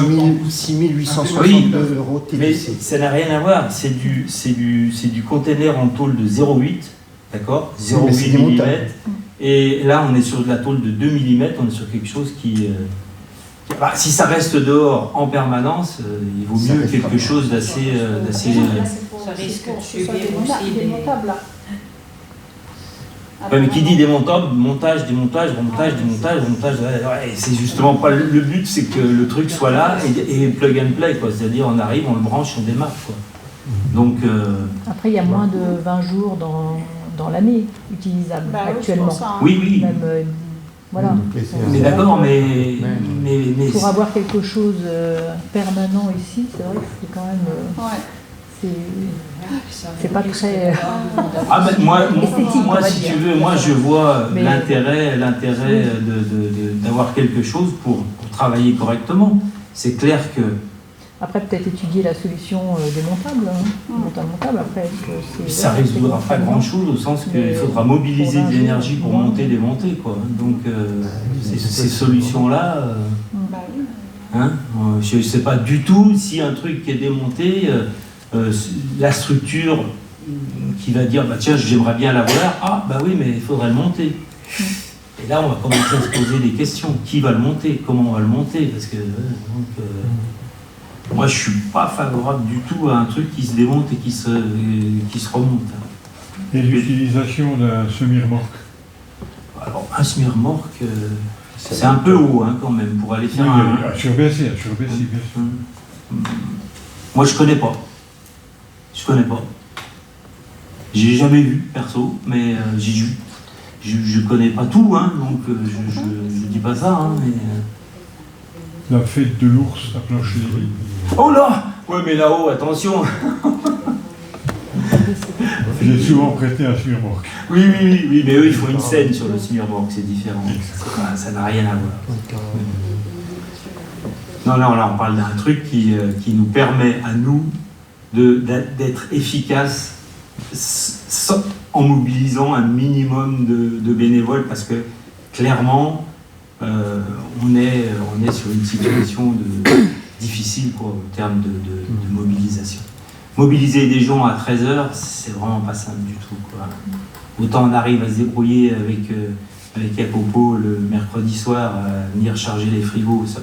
862 € TTC. Mais ça n'a rien à voir, c'est du container en tôle de 0,8, d'accord, 0,8 mm. Et là, on est sur de la tôle de 2 mm, on est sur quelque chose qui... si ça reste dehors en permanence, il vaut mieux quelque chose d'assez... Ça risque de subir aussi démontable, là. Ouais, mais qui dit démontable, montage, c'est justement pas le but, c'est que le truc soit là et plug and play, quoi. C'est-à-dire on arrive, on le branche, on démarre, quoi. Donc après il y a moins de 20 jours dans l'année utilisables actuellement. Oui. Même, voilà. Mais d'accord, mais pour avoir quelque chose permanent ici, c'est vrai que c'est quand même. C'est pas très moi esthétique, si tu veux, moi je vois l'intérêt d'avoir quelque chose pour travailler correctement. C'est clair que... Après, peut-être étudier la solution démontable, montable. Après, ça ne résoudra pas grand-chose, au sens qu'il faudra mobiliser de l'énergie pour monter, démonter, quoi. Donc, ces solutions-là... je ne sais pas du tout si un truc qui est démonté... la structure qui va dire tiens j'aimerais bien l'avoir, oui mais il faudrait le monter. Et là on va commencer à se poser des questions, qui va le monter, comment on va le monter, parce que moi je suis pas favorable du tout à un truc qui se démonte et qui se remonte. Et l'utilisation d'un semi-remorque? Alors un semi-remorque c'est un peu haut quand même pour aller faire surbaissé bien sûr. Moi je connais pas. J'ai jamais vu, perso, mais je connais pas tout, donc je dis pas ça, mais... La fête de l'ours à Plancher-les-Vignes. Oh là! Ouais, mais là-haut, attention! J'ai souvent prêté un sur-remorque. Oui, mais eux, ils font une scène sur le semi-remorque, c'est différent. Ça n'a rien à voir. Non, là, on parle d'un truc qui nous permet à nous d'être efficaces en mobilisant un minimum de bénévoles, parce que clairement, on est sur une situation difficile en termes de mobilisation. Mobiliser des gens à 13h, c'est vraiment pas simple du tout, quoi. Autant on arrive à se débrouiller avec Apopo le mercredi soir, à venir charger les frigos, ça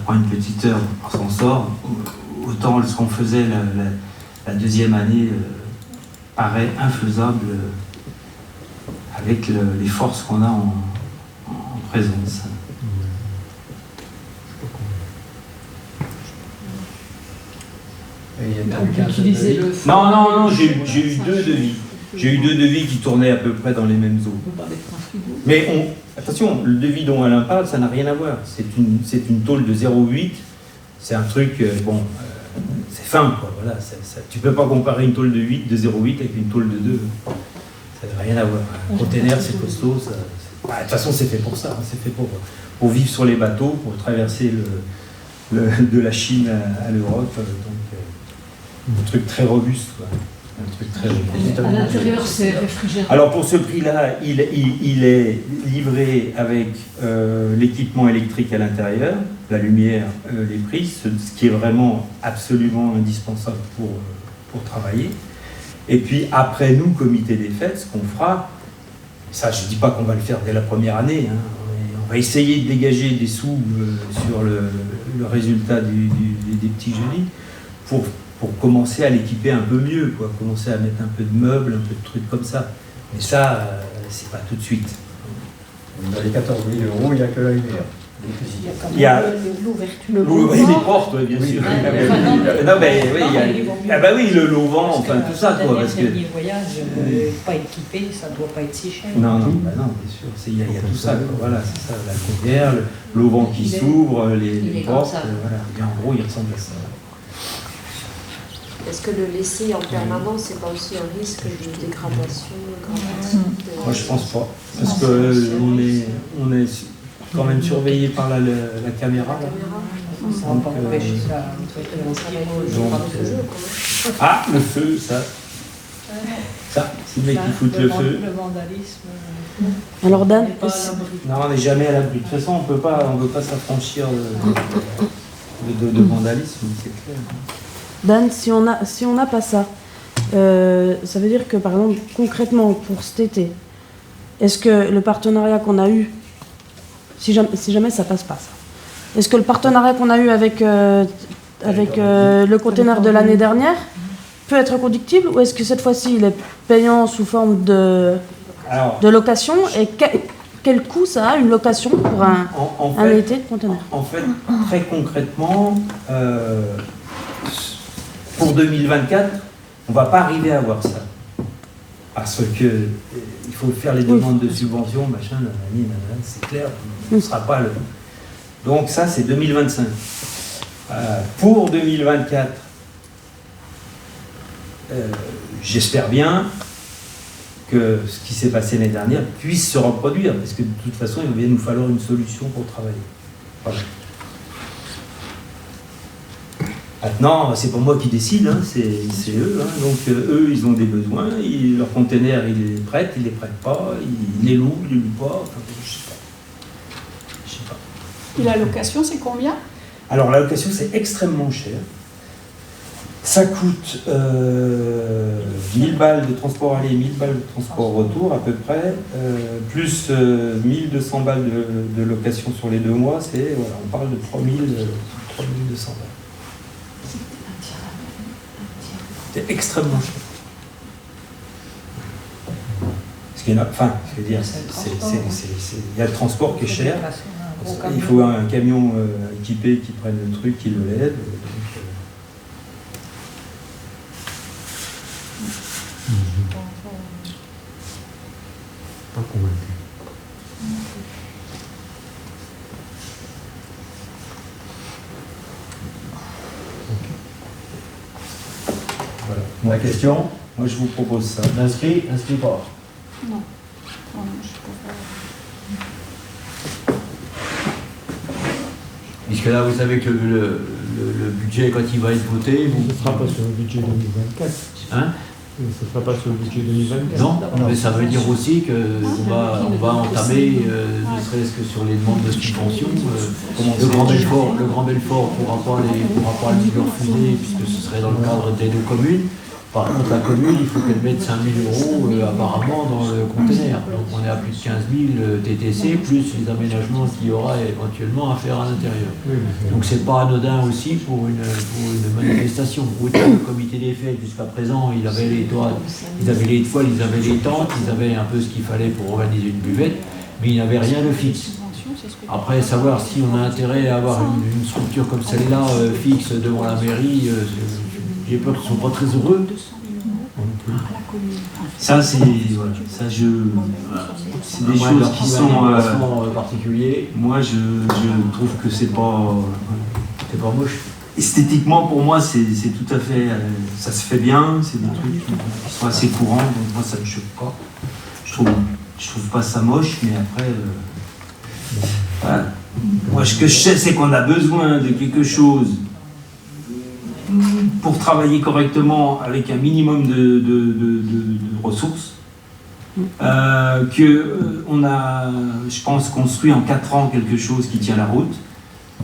prend une petite heure, on s'en sort. Autant ce qu'on faisait la deuxième année paraît infaisable avec les forces qu'on a en présence. Non, j'ai eu deux devis. J'ai eu deux devis qui tournaient à peu près dans les mêmes eaux. Mais attention, le devis dont Alain parle, ça n'a rien à voir. C'est une tôle de 0,8. C'est un truc, c'est fin, quoi. Voilà, tu peux pas comparer une tôle de 0,8 avec une tôle de 2. Ça n'a rien à voir. Un container, c'est costaud. De toute façon, c'est fait pour ça. Hein. C'est fait pour vivre sur les bateaux, pour traverser de la Chine à l'Europe. Un truc très robuste, quoi. Un truc très robuste. À l'intérieur, c'est réfrigéré. Alors pour ce prix-là, il est livré avec l'équipement électrique à l'intérieur, la lumière, les prises, ce qui est vraiment absolument indispensable pour travailler. Et puis après nous, comité des fêtes, ce qu'on fera, ça je ne dis pas qu'on va le faire dès la première année, hein, on va essayer de dégager des sous sur le résultat des petits jeudis pour commencer à l'équiper un peu mieux, quoi, commencer à mettre un peu de meubles, un peu de trucs comme ça. Mais ça, c'est pas tout de suite. Dans les 14 000 €, il n'y a que la lumière. Il y a l'ouverture. Les portes, oui, bien sûr. Non, mais oui, il y a l'auvent, enfin tout ça, quoi. Parce que dernier voyage, pas équipé, ça ne doit pas être si cher. Non, bien sûr. Il y a tout ça, quoi. Voilà, c'est ça, la couvert, l'auvent qui s'ouvre, les portes, voilà. Et en gros, il ressemble à ça. Est-ce que le laisser en permanence, c'est pas aussi un risque de dégradation? Moi, je pense pas. Parce qu'on est quand même surveillé par la caméra. Ça va pas empêcher ça. Ah, le feu, ça. Ça, c'est le mec qui fout le feu. Le vandalisme. Alors Dan, non, on n'est jamais à l'abri. De toute façon, on ne peut pas s'affranchir de vandalisme, c'est clair. Dan, si on n'a pas ça, ça veut dire que par exemple concrètement pour cet été, est-ce que le partenariat qu'on a eu, si jamais ça passe pas ça, est-ce que le partenariat qu'on a eu avec le container de l'année dernière peut être reconductible, ou est-ce que cette fois-ci il est payant sous forme de location, et quel coût ça a une location pour un été de container? En fait, très concrètement, pour 2024, on ne va pas arriver à voir ça. Parce que il faut faire les demandes de subventions, machin, c'est clair, on ne sera pas le. Donc ça, c'est 2025. Pour 2024, j'espère bien que ce qui s'est passé l'année dernière puisse se reproduire, parce que de toute façon, il va nous falloir une solution pour travailler. Voilà. Maintenant, c'est pas moi qui décide, hein, c'est eux. Hein. Donc eux, ils ont des besoins, leur container, ils les prêtent pas, ils les louent, ils les louent pas. Enfin, je sais pas. Et la location, c'est combien? Alors la location, c'est extrêmement cher. Ça coûte 1000 balles de transport aller, 1000 balles de transport retour à peu près, plus 1200 balles de location sur les 2 mois, voilà, on parle de 3200 balles. C'est extrêmement cher. Parce qu'il y en a, enfin, je veux dire, il y a le transport qui est cher. Il faut un camion équipé qui prenne le truc, qui le lève. Pas convaincu. La question, Moi, je vous propose ça. inscrit pas. Non. Non, je peux pas. Puisque là, vous savez que le budget, quand il va être voté, Ce ne sera pas sur le budget 2024. hein? Ce ne sera pas sur le budget 2024. Non, mais ça veut dire aussi qu'on va entamer, ne serait-ce que sur les demandes de subvention, le Grand Belfort ne pourra pas les refuser puisque ce serait dans le cadre des 2 communes. Par contre, la commune, il faut qu'elle mette 5 000 € apparemment dans le conteneur. Donc on est à plus de 15 000 TTC, plus les aménagements qu'il y aura éventuellement à faire à l'intérieur. Donc c'est pas anodin aussi pour une manifestation. Autant le comité des fêtes, jusqu'à présent, ils avaient les toits, ils avaient les toiles, ils avaient les tentes, ils avaient un peu ce qu'il fallait pour organiser une buvette, mais il n'y avait rien de fixe. Après, savoir si on a intérêt à avoir une structure comme celle-là fixe devant la mairie, j'ai peur qu'ils ne sont pas très heureux. Ça, c'est des choses qui sont particuliers. Moi, je trouve que c'est pas moche. Esthétiquement, pour moi, c'est tout à fait. Ça se fait bien. C'est des trucs qui sont assez courants. Donc moi, ça me choque pas. Je trouve pas ça moche, mais après. Voilà. Moi, ce que je sais, c'est qu'on a besoin de quelque chose pour travailler correctement avec un minimum de ressources, on a, je pense, construit en 4 ans quelque chose qui tient la route.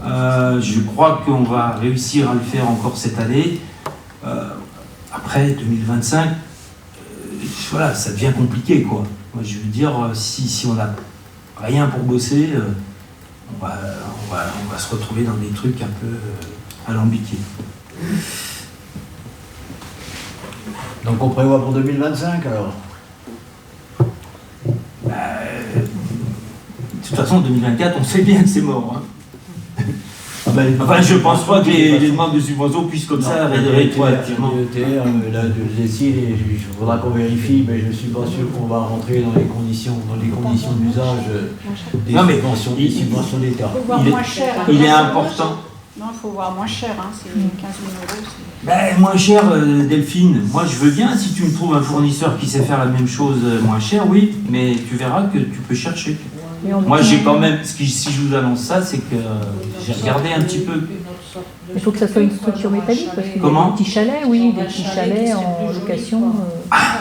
Je crois qu'on va réussir à le faire encore cette année. Après 2025, voilà, ça devient compliqué, quoi. Moi, je veux dire, si on n'a rien pour bosser, on va se retrouver dans des trucs un peu alambiqués. Donc on prévoit pour 2025 alors? De toute façon, 2024, on sait bien que c'est mort. Hein. Enfin, je pense pas que les demandes de subvention puissent comme ça rétroactivement. Là, il faudra qu'on vérifie, mais je ne suis pas sûr qu'on va rentrer dans les conditions d'usage des subventions d'État. Il est important. Non, il faut voir moins cher, hein, c'est 15 000 €. Moins cher, Delphine. Moi, je veux bien si tu me trouves un fournisseur qui sait faire la même chose moins cher, oui, mais tu verras que tu peux chercher. Moi, j'ai quand même, si je vous annonce ça, c'est que j'ai regardé un petit peu. Il faut que ça soit une structure métallique, parce qu'il y a des petits chalets, oui, des petits chalets en location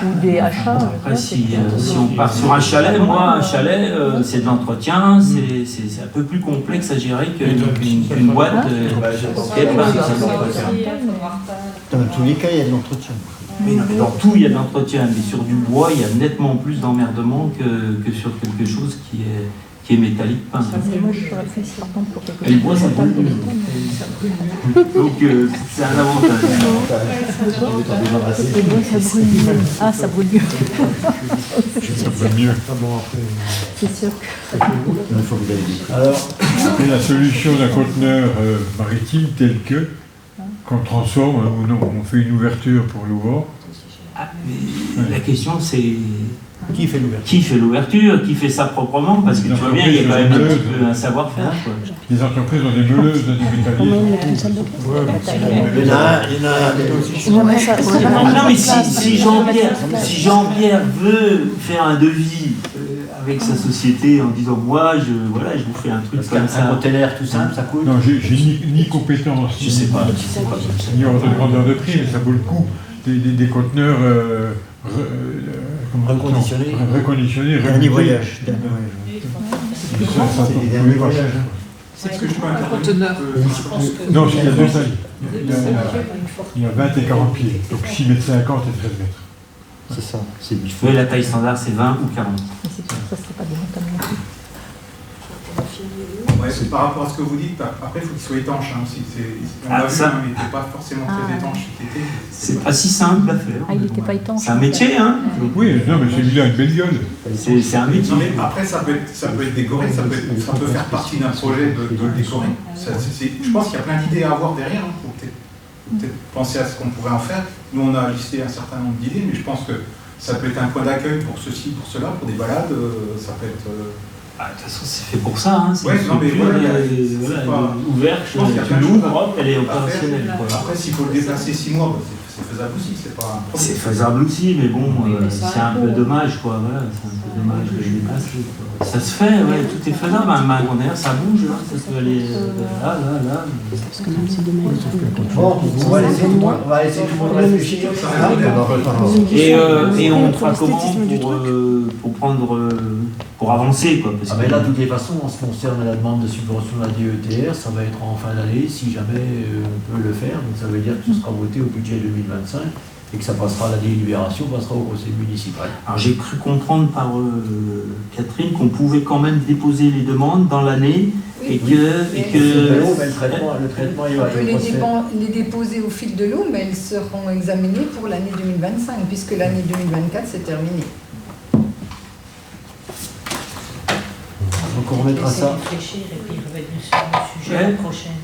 ou des achats. Après, si on part sur un chalet, moi, un chalet, c'est de l'entretien, c'est un peu plus complexe à gérer qu'une boîte. Dans tous les cas, il y a de l'entretien. Mais dans tout, il y a de l'entretien, mais sur du bois, il y a nettement plus d'emmerdement que sur quelque chose qui est métallique peint. Moi, je serais plus partante pour quelque Et le bois, ça brûle. Donc, c'est un avantage. Le bois, ça brûle mieux. Ah, ça brûle mieux. Ça brûle mieux. C'est sûr que... Alors, et la solution d'un conteneur maritime tel que qu'on transforme ou non, on fait une ouverture pour l'eau. La question, c'est qui fait l'ouverture? Qui fait l'ouverture? Qui fait ça proprement? Parce que tu vois bien, il y a quand même un petit peu un savoir-faire. Les entreprises ont des meuleuses de métallier. Il y en a. Non, mais si Jean-Pierre veut faire un devis avec sa société en disant moi, je vous fais un truc comme ça. Un container tout simple, ça coûte? Non, j'ai ni compétence, je sais pas. ni ordre de grandeur de prix, mais ça vaut le coup. Des conteneurs reconditionnés, Dernier voyage. C'est des derniers voyages. Est-ce que je peux intervenir? conteneur. Non, il y a 2 tailles. Il y a 20 et 40 pieds. Donc 6 mètres 50 et 13 mètres. C'est ça. C'est du Oui, la taille standard, c'est 20 ou 40. Mais c'est sûr que ça, c'est pas démontable non plus. Ouais, c'est par rapport à ce que vous dites, après il faut qu'il soit étanche. Hein, on l'a vu, ça. il n'était pas forcément très étanche cet été. C'est pas si simple à faire. Ah, il n'était pas étanche. C'est un métier, hein. Oui, non, mais celui-là a une belle gueule. C'est un métier. Non, mais après, ça peut être décoré, ça peut faire partie d'un projet de le décorer. Je pense qu'il y a plein d'idées à avoir derrière. Il faut peut-être penser à ce qu'on pourrait en faire. Nous, on a listé un certain nombre d'idées, mais je pense que ça peut être un point d'accueil pour ceci, pour cela, pour des balades. Ça peut être... De toute façon, c'est fait pour ça. Hein. C'est ouais, non, mais voilà, ouverte, tu l'ouvres, elle est opérationnelle. Après, s'il faut le déplacer 6 mois, c'est faisable aussi, c'est pas un problème. C'est faisable aussi, mais bon, Oui, mais ça c'est a un un peu coût. dommage, quoi. Voilà, c'est un peu dommage de les dépasser, quoi. Ça se fait, ouais, tout est faisable. Un d'air, ça bouge, là, ça peut aller là. Parce que même si demain ils trouvent Bon, on va laisser tout le monde réfléchir. Et on fera comment pour avancer, quoi. Parce Mais là, de toutes les façons, en ce qui concerne la demande de subvention de la DETR, ça va être en fin d'année, si jamais on peut le faire. Donc ça veut dire que ce sera voté au budget 2025 et que ça passera, la délibération passera au conseil municipal. Alors j'ai cru comprendre par Catherine qu'on pouvait quand même déposer les demandes dans l'année et que le traitement il On va peut être fait. les déposer au fil de l'eau, mais elles seront examinées pour l'année 2025, puisque l'année 2024 c'est terminé. Donc on remettra ça. Réfléchir et puis revenir sur le sujet la prochaine.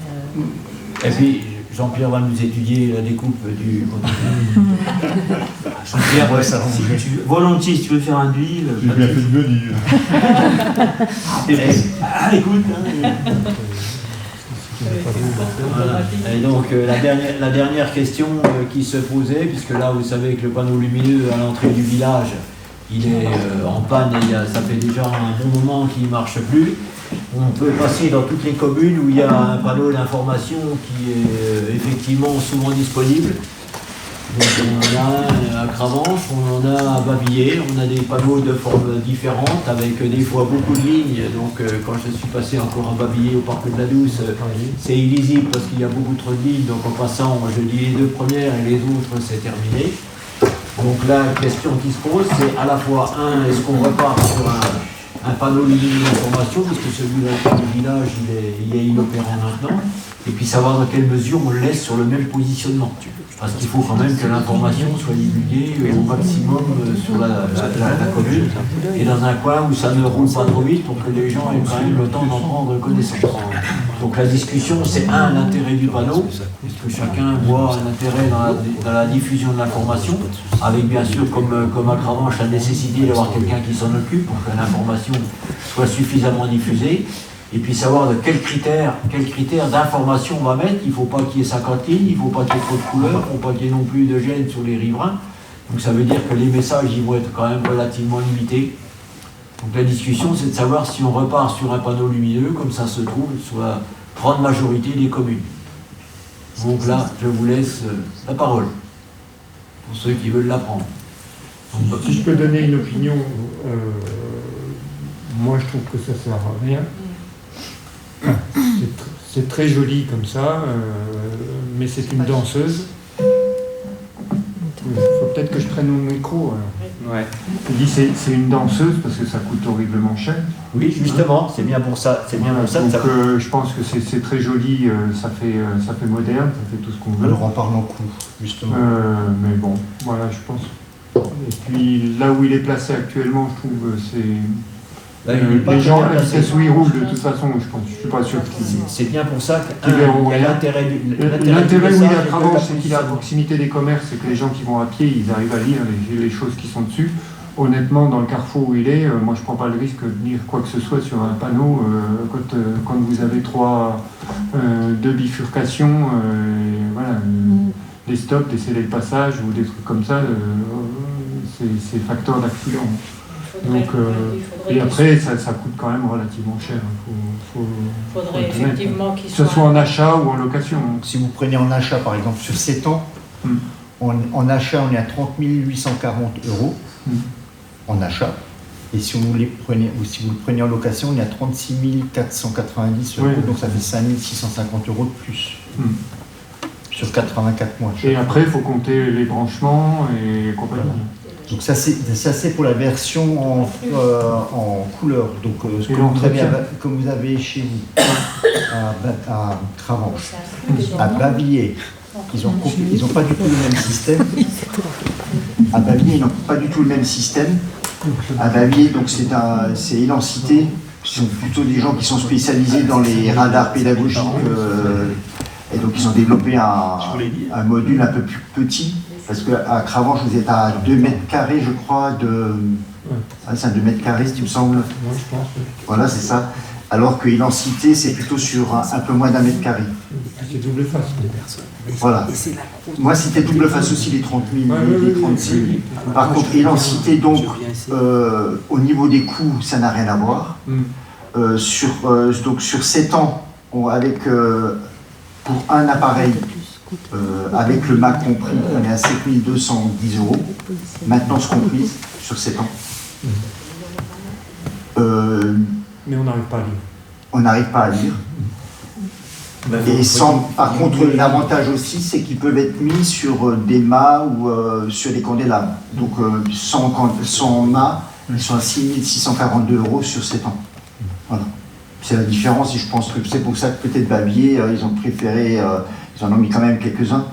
Et puis Jean-Pierre va nous étudier la découpe du Jean-Pierre, ouais, ça volontiers, si tu veux faire un deal. J'ai bien fait de venir. Écoute. Voilà. Et donc la dernière question qui se posait, puisque là vous savez que le panneau lumineux à l'entrée du village, il est en panne et ça fait déjà un bon moment qu'il ne marche plus. On peut passer dans toutes les communes où il y a un panneau d'information qui est effectivement souvent disponible. Donc on en a à Cravanche, on en a à Bavilliers, on a des panneaux de formes différentes avec des fois beaucoup de lignes. Donc quand je suis passé encore à Bavilliers au parc de la Douce, c'est illisible parce qu'il y a beaucoup trop de lignes. Donc en passant, je lis les deux premières et les autres c'est terminé. Donc la question qui se pose, c'est à la fois est-ce qu'on repart sur un panneau lumineux d'information, parce que celui-là du village il est inopérant maintenant, et puis savoir dans quelle mesure on le laisse sur le même positionnement. Parce qu'il faut quand même que l'information soit divulguée au maximum sur la commune, et dans un coin où ça ne roule pas trop vite pour que les gens aient quand même le temps d'en prendre connaissance. Donc la discussion, c'est l'intérêt du panneau, est-ce que chacun voit un intérêt dans la diffusion de l'information, avec bien sûr, comme à Cravanche, la nécessité d'avoir quelqu'un qui s'en occupe pour que l'information soit suffisamment diffusée, et puis savoir de quels critères d'information on va mettre. Il ne faut pas qu'il y ait 50 lignes, il ne faut pas qu'il y ait trop de couleurs, il ne faut pas qu'il y ait non plus de gêne sur les riverains. Donc ça veut dire que les messages ils vont être quand même relativement limités. Donc la discussion, c'est de savoir si on repart sur un panneau lumineux, comme ça se trouve sur la grande majorité des communes. Donc là, je vous laisse la parole, pour ceux qui veulent la prendre. Si je peux donner une opinion, moi je trouve que ça sert à rien. C'est très joli comme ça, mais c'est une danseuse. Il faut peut-être que je prenne mon micro. Ouais. Je dis c'est une danseuse parce que ça coûte horriblement cher. Oui, justement, c'est bien pour ça. C'est bien pour ça. Donc je pense que c'est très joli, ça fait moderne, ça fait tout ce qu'on veut. Alors en parlant coût, justement. Mais bon, voilà, je pense. Et puis là où il est placé actuellement, je trouve c'est. Les gens, à la vitesse où ils roulent, de toute façon, je pense, je suis pas sûr qu'ils. C'est bien pour ça qu'il y a l'intérêt où il est à Cravanche, c'est qu'il est à proximité des commerces, c'est que les gens qui vont à pied, ils arrivent à lire les choses qui sont dessus. Honnêtement, dans le carrefour où il est, moi je prends pas le risque de lire quoi que ce soit sur un panneau quand vous avez deux bifurcations, voilà, des stops, des scellés de passage ou des trucs comme ça, c'est facteur d'accident. Donc, et après, ça coûte quand même relativement cher. Il faudrait effectivement qu'il soit... Que ce soit en achat ou en location. Si vous prenez en achat, par exemple, sur 7 ans, en achat, on est à 30 840 euros en achat. Et si vous le prenez en location, on est à 36 490 euros. Donc ça fait 5 650 euros de plus. Sur 84 mois. Et après, il faut compter les branchements et compagnie. Donc ça c'est pour la version en couleur, donc comme vous avez chez vous à Cravanche, à Bavilliers, ils n'ont pas du tout le même système. À Bavilliers, ils n'ont pas du tout le même système. À Bavilliers, donc c'est Élancité, ce sont plutôt des gens qui sont spécialisés dans les radars pédagogiques, et donc ils ont développé un module un peu plus petit. Parce qu'à Cravanche, vous êtes à 2 mètres carrés, je crois, Ah, c'est un 2 mètres carrés, il me semble. Moi, je pense. Voilà, c'est ça. Alors que Identité, c'est plutôt sur un peu moins d'1 mètre carré. C'est double face. Voilà. Moi, c'était double face aussi, les 30 000, les 36 000. Par contre, Identité, donc, au niveau des coûts, ça n'a rien à voir. Donc, sur 7 ans, pour un appareil, avec le Mac compris, on est à 7 210 €. Maintenance comprise, sur 7 ans. Mais on n'arrive pas à lire. On n'arrive pas à lire. Et par contre, l'avantage aussi, c'est qu'ils peuvent être mis sur des mâts ou sur des candélabres. Donc, sans mâts, ils sont à 6 642 € sur 7 ans. Voilà. C'est la différence, et je pense que c'est pour ça que peut-être Bavier, ils ont préféré, ils en ont mis quand même quelques-uns.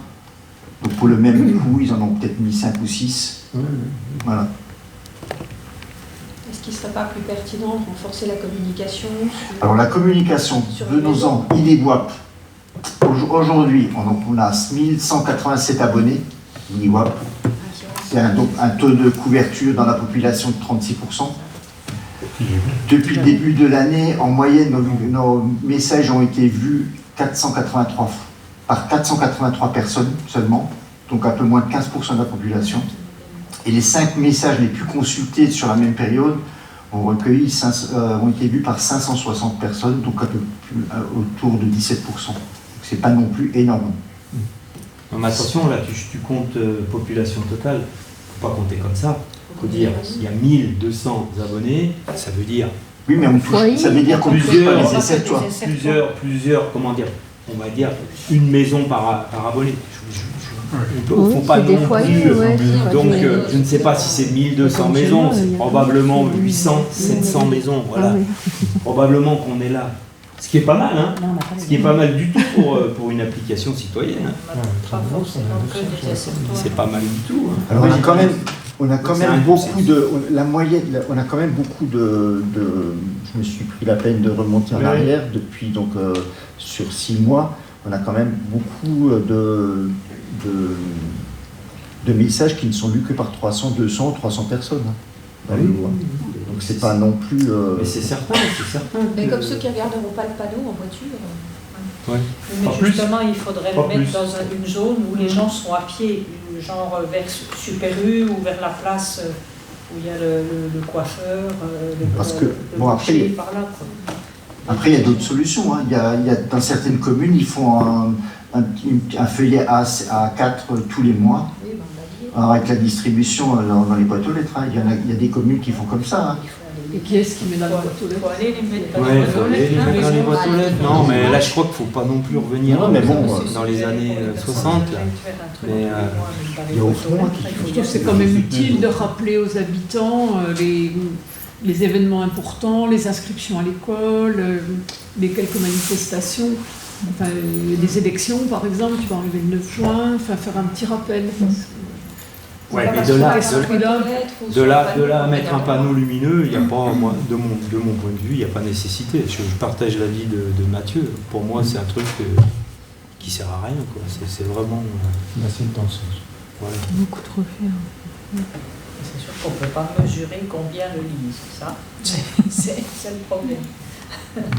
Donc, pour le même coût, ils en ont peut-être mis 5 ou 6. Voilà. Est-ce qu'il ne serait pas plus pertinent de renforcer la communication Alors la communication, venons-en, IDIWAP. Aujourd'hui, on a 1187 abonnés, IDIWAP. Il y a donc un taux de couverture dans la population de 36%. Depuis le début de l'année, en moyenne, nos messages ont été vus par 483 personnes seulement, donc un peu moins de 15% de la population. Et les 5 messages les plus consultés sur la même période ont été vus par 560 personnes, donc un peu plus, autour de 17%. Donc c'est pas non plus énorme. Non, mais attention, là, tu comptes population totale, faut pas compter comme ça. Il faut dire, il y a 1200 abonnés, ça veut dire... Oui, mais on touche, ça veut dire qu'on touche pas les essais, toi. Plusieurs, comment dire, on va dire une maison par abonné. Il ne faut pas non plus. Donc, je ne sais pas si c'est 1200 maisons, c'est probablement 800, 700 maisons. Voilà. Probablement qu'on est là. Ce qui est pas mal, hein. Ce qui est pas mal du tout pour une application citoyenne. C'est pas mal du tout. Alors, on a quand même beaucoup de. La moyenne, on a quand même beaucoup de. Je me suis pris la peine de remonter en arrière depuis, donc, sur 6 mois, on a quand même beaucoup de messages qui ne sont lus que par 300, 200, 300 personnes. Hein, donc c'est pas non plus... Mais c'est certain, c'est certain. Mais comme ceux qui ne regarderont pas le panneau en voiture... Mais justement, il faudrait le mettre dans une zone où les gens sont à pied, genre vers Super U ou vers la place où il y a le coiffeur, le boucher, par là. Quoi. Après, il y a d'autres solutions. Hein. Il y a, dans certaines communes, ils font un feuillet A4 tous les mois. Alors, avec la distribution dans les boîtes aux lettres. Hein. Il y a des communes qui font comme ça. Hein. Et qui est-ce qui met dans les boîtes aux lettres? Il faut aller les mettre dans les boîtes aux lettres. Non, mais là, je crois qu'il ne faut pas non plus revenir dans les années 60. Là. Mais il y a au fond, je trouve que c'est quand même utile de rappeler aux habitants les événements importants, les inscriptions à l'école, les quelques manifestations, enfin, les élections par exemple, qui vont arriver le 9 juin, enfin, faire un petit rappel. Ouais, mais de là à mettre un panneau lumineux, il n'y a pas, moi, de mon point de vue, il n'y a pas nécessité. Je partage l'avis de Mathieu. Pour moi, c'est un truc qui sert à rien, quoi. C'est vraiment... c'est une danseuse. Voilà. Beaucoup trop faire. C'est sûr qu'on ne peut pas mesurer combien le lit, c'est ça. C'est le problème.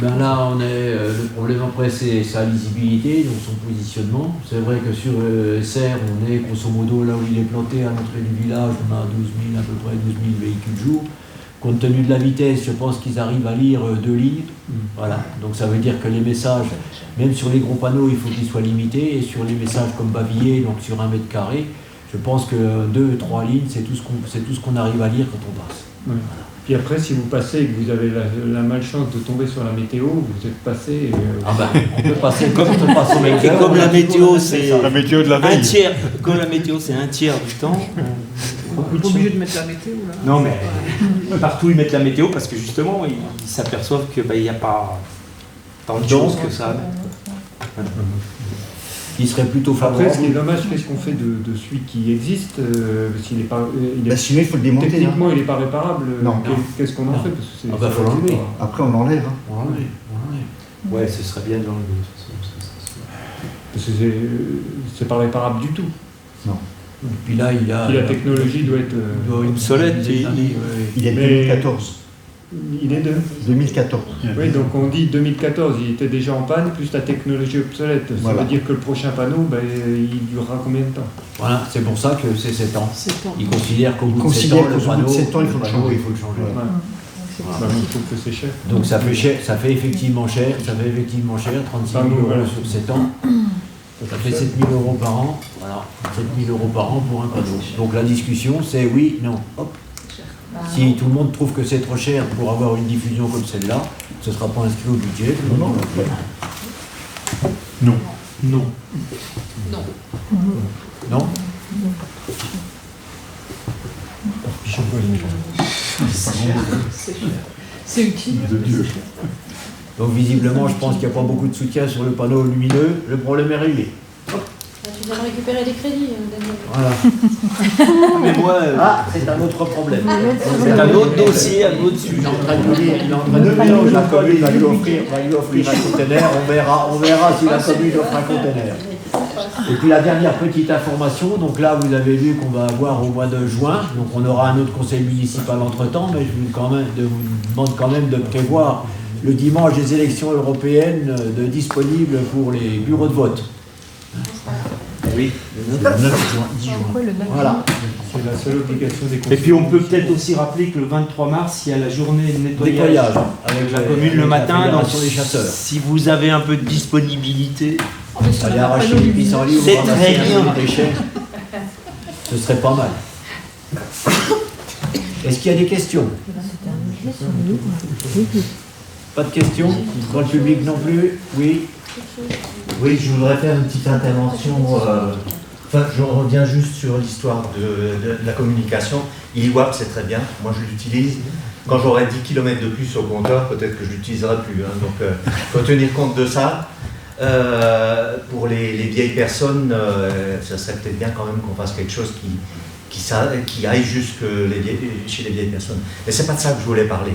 Ben là, le problème après, c'est sa lisibilité, donc son positionnement. C'est vrai que sur Serre, on est grosso modo là où il est planté à l'entrée du village, on a 12 000, à peu près 12 000 véhicules jour. Compte tenu de la vitesse, je pense qu'ils arrivent à lire 2 lignes. Voilà. Donc ça veut dire que les messages, même sur les gros panneaux, il faut qu'ils soient limités. Et sur les messages comme Bavilliers, donc sur 1 mètre carré, je pense que 2-3 lignes, c'est tout ce qu'on arrive à lire quand on passe. Ouais. Voilà. Puis après, si vous passez et que vous avez la malchance de tomber sur la météo, vous êtes passé... on peut passer comme on passe au mec. Et comme la météo, c'est la météo de la veille. Comme la météo, c'est un tiers du temps. On n'est pas obligé de mettre la météo là. Non, mais partout ils mettent la météo parce que justement, ils s'aperçoivent qu'il n'y a pas tant de chances que ça. Qui serait plutôt favorable. Après, ce qui est dommage, qu'est-ce qu'on fait de celui qui existe s'il n'est pas... celui-là, il faut le démonter. Techniquement, hein. il n'est pas réparable. Non. Qu'est-ce qu'on en fait? Faut l'enlever. Après, on l'enlève. Hein. On l'enlève. Ouais, ce serait bien de l'enlever. Parce que c'est pas réparable du tout. Non. Puis là, il a... Puis la technologie doit être obsolète. Il est de 2014. Il est de 2014. Oui, donc on dit 2014, il était déjà en panne, plus la technologie obsolète. Ça Voilà. veut dire que le prochain panneau, il durera combien de temps? Voilà, c'est pour ça que c'est 7 ans. 7 ans. Il considère qu'au bout de 7 considère ans, qu'au le bout de panneau, 7 ans, il faut le changer. il faut le changer. Ouais. Voilà. Bah, je trouve que c'est cher. Donc ça fait cher, ça fait effectivement cher, 36 000 euros sur 7 ans. Ça fait 7 000 euros par an, voilà, 7 000 euros par an pour un panneau. Donc la discussion, c'est oui, non, hop. Si tout le monde trouve que c'est trop cher pour avoir une diffusion comme celle-là, ce ne sera pas inscrit au budget. Non. Non. Non. Non. C'est utile. Donc visiblement, je pense qu'il n'y a pas beaucoup de soutien sur le panneau lumineux. Le problème est réglé. Tu viens de récupérer des crédits, Daniel. Voilà. Mais moi, c'est un autre problème. C'est un autre dossier, un autre sujet. Il est en train de dire, la commune va lui offrir un conteneur. On verra si la commune offre un conteneur. Et puis la dernière petite information, donc là vous avez vu qu'on va avoir au mois de juin, donc on aura un autre conseil municipal entre-temps, mais je vous demande quand même de prévoir le dimanche des élections européennes disponibles pour les bureaux de vote. Oui, le 9 juin, 10 juin. Voilà. C'est la seule obligation des Et puis on peut peut-être aussi rappeler que le 23 mars, il y a la journée de nettoyage avec la commune le matin. Donc des chasseurs. si vous avez un peu de disponibilité, allez arracher les pissenlits ou c'est ramasser très un peu bien. de déchets. Ce serait pas mal. Est-ce qu'il y a des questions? Pas de questions? Dans le public non plus? Oui. Oui, je voudrais faire une petite intervention. Enfin, je reviens juste sur l'histoire de la communication. eWAP, c'est très bien. Moi, je l'utilise. Quand j'aurai 10 km de plus au compteur, peut-être que je ne l'utiliserai plus. Hein. Donc, il faut tenir compte de ça. Pour les vieilles personnes, ça serait peut-être bien quand même qu'on fasse quelque chose qui aille jusque chez les vieilles personnes. Mais ce n'est pas de ça que je voulais parler.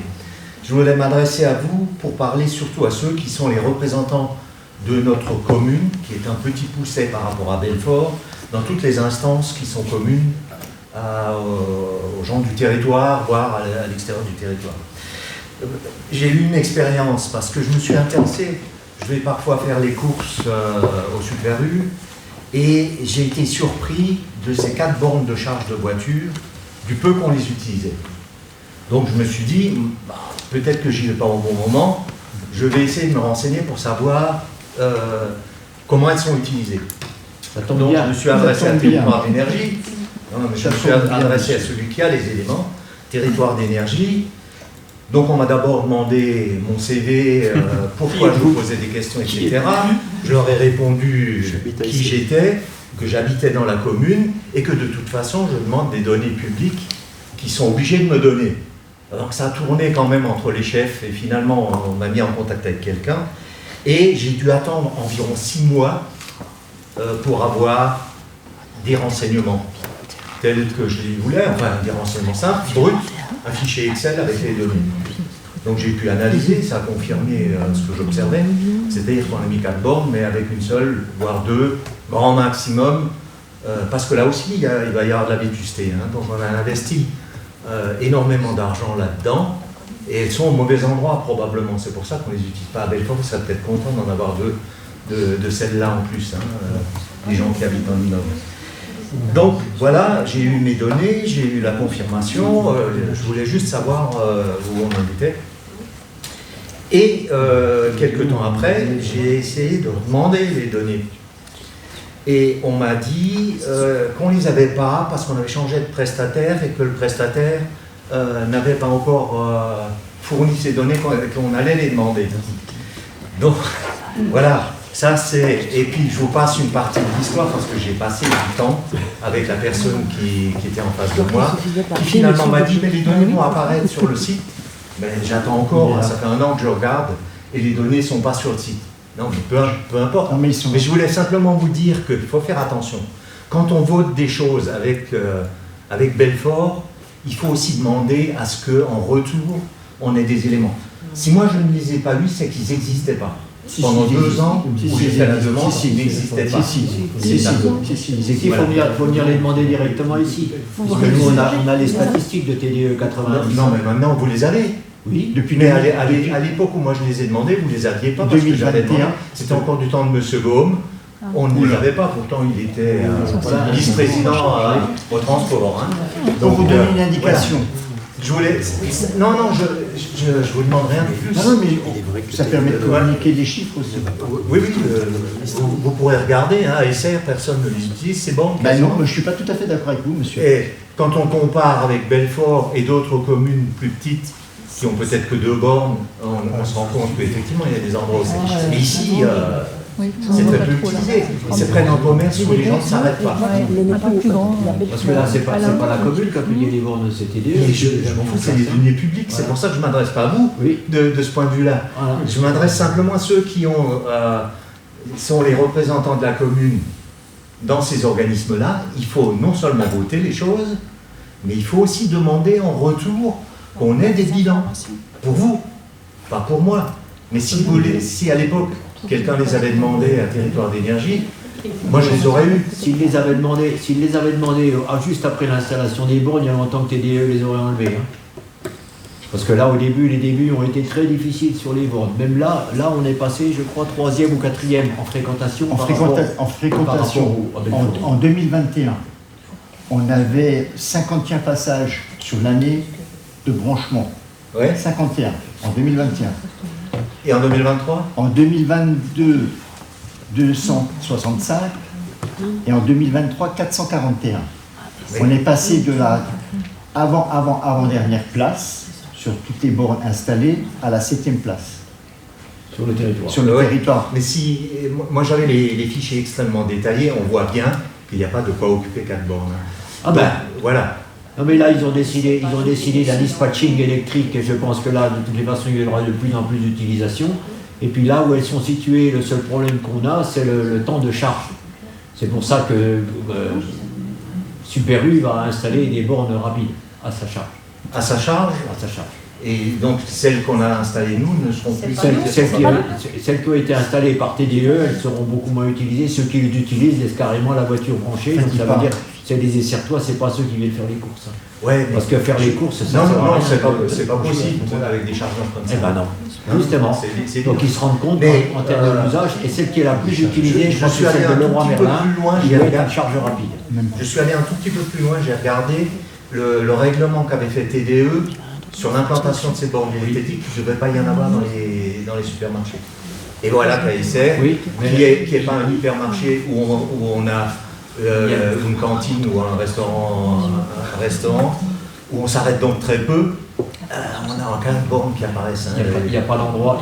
Je voulais m'adresser à vous pour parler surtout à ceux qui sont les représentants de notre commune, qui est un petit pousset par rapport à Belfort, dans toutes les instances qui sont communes aux gens du territoire, voire à l'extérieur du territoire. J'ai eu une expérience parce que je me suis intéressé, je vais parfois faire les courses au Super U, et j'ai été surpris de ces 4 bornes de charge de voiture, du peu qu'on les utilisait. Donc je me suis dit, peut-être que j'y vais pas au bon moment, je vais essayer de me renseigner pour savoir comment elles sont utilisées. Donc je me suis adressé à Territoire d'énergie, je me suis adressé à celui qui a les éléments, Territoire d'énergie. Donc on m'a d'abord demandé mon CV, pourquoi je vous posais des questions, etc. Je leur ai répondu qui j'étais, que j'habitais dans la commune, et que de toute façon je demande des données publiques qui sont obligés de me donner. Alors que ça a tourné quand même entre les chefs, et finalement on m'a mis en contact avec quelqu'un. Et j'ai dû attendre environ 6 mois pour avoir des renseignements tels que je les voulais, enfin des renseignements simples, bruts, un fichier Excel avec les données. Donc j'ai pu analyser, ça a confirmé ce que j'observais, c'est-à-dire qu'on a mis 4 bornes, mais avec une seule, voire 2, grand maximum, parce que là aussi il va y avoir de la vétusté. Hein, donc on a investi énormément d'argent là-dedans. Et elles sont au mauvais endroit probablement, c'est pour ça qu'on ne les utilise pas à Belfort. Vous serez peut-être content d'en avoir 2 de celles-là en plus, hein, les gens qui habitent en immeuble. Donc voilà, j'ai eu mes données, j'ai eu la confirmation, je voulais juste savoir où on en était. Et quelques temps après, j'ai essayé de demander les données. Et on m'a dit qu'on ne les avait pas parce qu'on avait changé de prestataire et que le prestataire n'avait pas encore fourni ces données qu'on allait les demander. Donc, voilà, ça c'est... Et puis, je vous passe une partie de l'histoire parce que j'ai passé du temps avec la personne qui était en face de moi, qui finalement m'a dit, mais les données vont apparaître sur le site. Mais j'attends encore, ça fait 1 an que je regarde, et les données ne sont pas sur le site. Non, mais peu importe. Non, mais je voulais simplement vous dire qu'il faut faire attention. Quand on vote des choses avec Belfort, il faut aussi demander à ce qu'en retour, on ait des éléments. Si moi je ne les ai pas lus, c'est qu'ils n'existaient pas. pendant 2 ans où j'ai fait la demande, il n'existait pas. Il faut venir les demander directement ici. Parce que nous, on a les statistiques de TDE 90. Non, mais maintenant, vous les avez. Oui. Mais à l'époque où moi je les ai demandés, vous ne les aviez pas parce que j'avais demandé. C'était encore du temps de M. Gaume. On ne les avait pas, pourtant il était vice-président au transport. Donc vous donnez une indication. Je voulais... Non, je vous demande rien de plus. Non, mais ça permet de communiquer des chiffres aussi. Oui, vous pourrez regarder, ASR, personne ne les utilise, c'est bon. Ben non, je ne suis pas tout à fait d'accord avec vous, monsieur. Et quand on compare avec Belfort et d'autres communes plus petites, qui ont peut-être que 2 bornes, on se rend compte qu'effectivement il y a des endroits où c'est... Mais ici, c'est très peu utilisé. C'est près d'un commerce où les gens ne s'arrêtent pas. Parce que là, c'est pas la commune qui a payé les bornes de CTDE. Je m'en fous, c'est les deniers publics. C'est pour ça que je ne m'adresse pas à vous de ce point de vue-là. Je m'adresse simplement à ceux qui sont les représentants de la commune dans ces organismes-là. Il faut non seulement voter les choses, mais il faut aussi demander en retour qu'on ait des bilans. Pour vous, pas pour moi. Mais si à l'époque, quelqu'un les avait demandés à Territoire d'énergie, moi je les aurais eus. S'ils les avaient demandés juste après l'installation des bornes, il y a longtemps que TDE les aurait enlevés. Parce que là, les débuts ont été très difficiles sur les bornes. Même là, on est passé, je crois, 3e ou 4e en fréquentation. En fréquentation, en 2021, on avait 51 passages sur l'année de branchement. Ouais. 51 en 2021. Et en 2023 ? En 2022, 265. Et en 2023, 441. Oui. On est passé de la avant-dernière place sur toutes les bornes installées à la 7e place. Sur le territoire. Sur le territoire. Mais si, moi j'avais les fichiers extrêmement détaillés, on voit bien qu'il n'y a pas de quoi occuper 4 bornes. Ah ben, voilà. Non mais là ils ont décidé d'un dispatching électrique et je pense que là de toutes les façons il y aura de plus en plus d'utilisation. Et puis là où elles sont situées, le seul problème qu'on a c'est le temps de charge. C'est pour ça que Super U va installer des bornes rapides à sa charge. À sa charge ? À sa charge. Et donc celles qu'on a installées nous ne seront plus... Celles qui ont été installées par TDE, elles seront beaucoup moins utilisées. Ceux qui les utilisent laissent carrément la voiture branchée. Donc ça veut dire c'est des essertois, c'est pas ceux qui viennent faire les courses. Ouais, parce que faire les courses, ça non, c'est pas possible avec des chargeurs comme ça. Eh ben non, justement. Donc ils se rendent compte en termes d'usage, et celle qui est la plus utilisée, je pense que c'est celle de Leroy Merlin, qui est une charge rapide. Je suis allé un tout petit peu plus loin, j'ai regardé le règlement qu'avait fait TDE sur l'implantation de ces bornes diététiques, il ne devait pas y en avoir dans les supermarchés. Et voilà KSR, qui n'est pas un hypermarché où on a une cantine ou un restaurant où on s'arrête donc très peu. On a 15 bornes qui apparaissent. Il n'y a pas d'endroit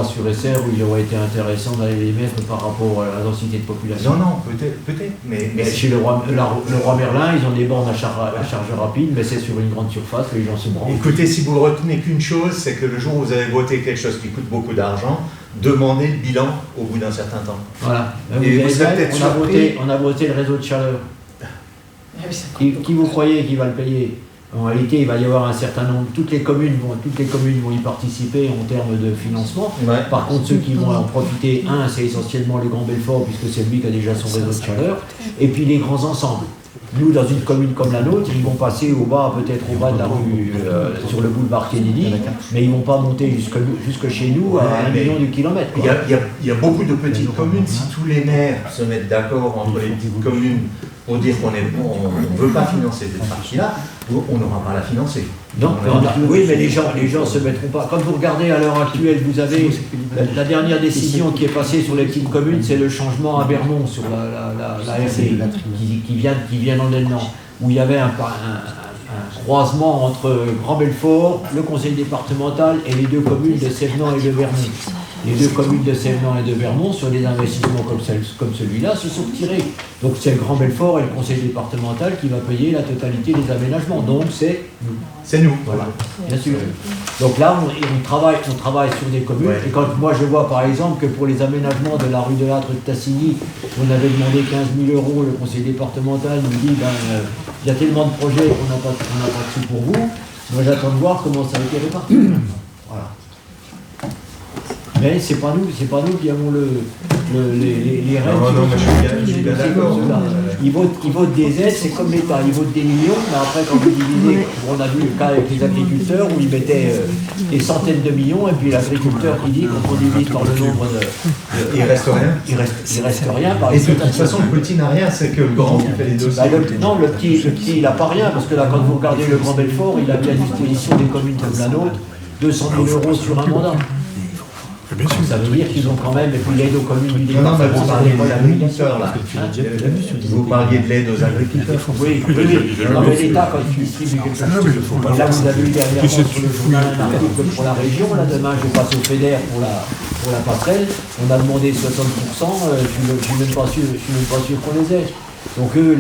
sur SR où il aurait été intéressant d'aller les mettre par rapport à la densité de population. Non, peut-être. Mais chez le Roi Merlin, ils ont des bornes à charge rapide, mais c'est sur une grande surface, les gens se branchent. Écoutez, si vous retenez qu'une chose, c'est que le jour où vous avez voté quelque chose qui coûte beaucoup d'argent, demandez le bilan au bout d'un certain temps. Voilà. On a voté le réseau de chaleur. Qui vous croyez qui va le payer ? En réalité, il va y avoir un certain nombre, toutes les communes vont y participer en termes de financement. Ouais. Par contre, ceux qui vont en profiter, c'est essentiellement le Grand Belfort, puisque c'est lui qui a déjà son réseau de chaleur, et puis les grands ensembles. Nous, dans une commune comme la nôtre, ils vont passer peut-être au bas de la rue, sur le boulevard Kennedy, mais ils ne vont pas monter jusque chez nous à 1 million de kilomètres. Il y a beaucoup de petites communes. Si tous les maires se mettent d'accord entre les petites communes pour dire qu'on ne veut pas financer cette partie-là, on n'aura pas à la financer. Donc, oui, mais les gens ne se mettront pas. Quand vous regardez à l'heure actuelle, vous avez la dernière décision qui est passée sur les petites communes, c'est le changement à Vernon sur la RD qui vient dans le Nord, où il y avait un croisement entre Grand Belfort, le conseil départemental et les deux communes de Sévenant et de Vernon. Les deux communes de Sévenant et de Vernon, sur des investissements comme celui-là, se sont retirés. Donc c'est le Grand Belfort et le conseil départemental qui va payer la totalité des aménagements. Donc c'est nous. C'est nous. Voilà, bien sûr. Donc là, on travaille sur des communes. Ouais. Et quand moi je vois par exemple que pour les aménagements de la rue de l'Âtre de Tassigny, on avait demandé 15 000 €, le conseil départemental nous dit il y a tellement de projets qu'on n'a pas de sous pour vous. Moi j'attends de voir comment ça a été réparti. Voilà. Mais c'est pas nous qui avons les règles. Non, mais je suis bien d'accord. Ils votent des aides, c'est comme l'État, ils votent des millions, mais après quand vous divisez, on a vu le cas avec les agriculteurs où ils mettaient des centaines de millions, et puis l'agriculteur qui dit qu'on divise par le nombre de... Il reste rien. Il reste rien. Et de toute façon, le petit n'a rien, c'est que le grand qui fait les dossiers. Non, le petit il n'a pas rien, parce que là, quand vous regardez le Grand Belfort, il a mis à disposition des communes comme la nôtre 200 000 € sur un mandat. Ça veut dire qu'ils ont quand même, et puis l'aide aux communes du département. Non, mais vous parliez des agriculteurs là. Vous parliez de l'aide aux agriculteurs. Oui. Non, mais l'État, quand il distribue quelque chose. Là, vous avez eu dernièrement sur le journal un article pour la région. Là, demain, je passe au FEDER pour la passerelle. On a demandé 60%. Je ne suis même pas sûr qu'on les aide. Donc, eux,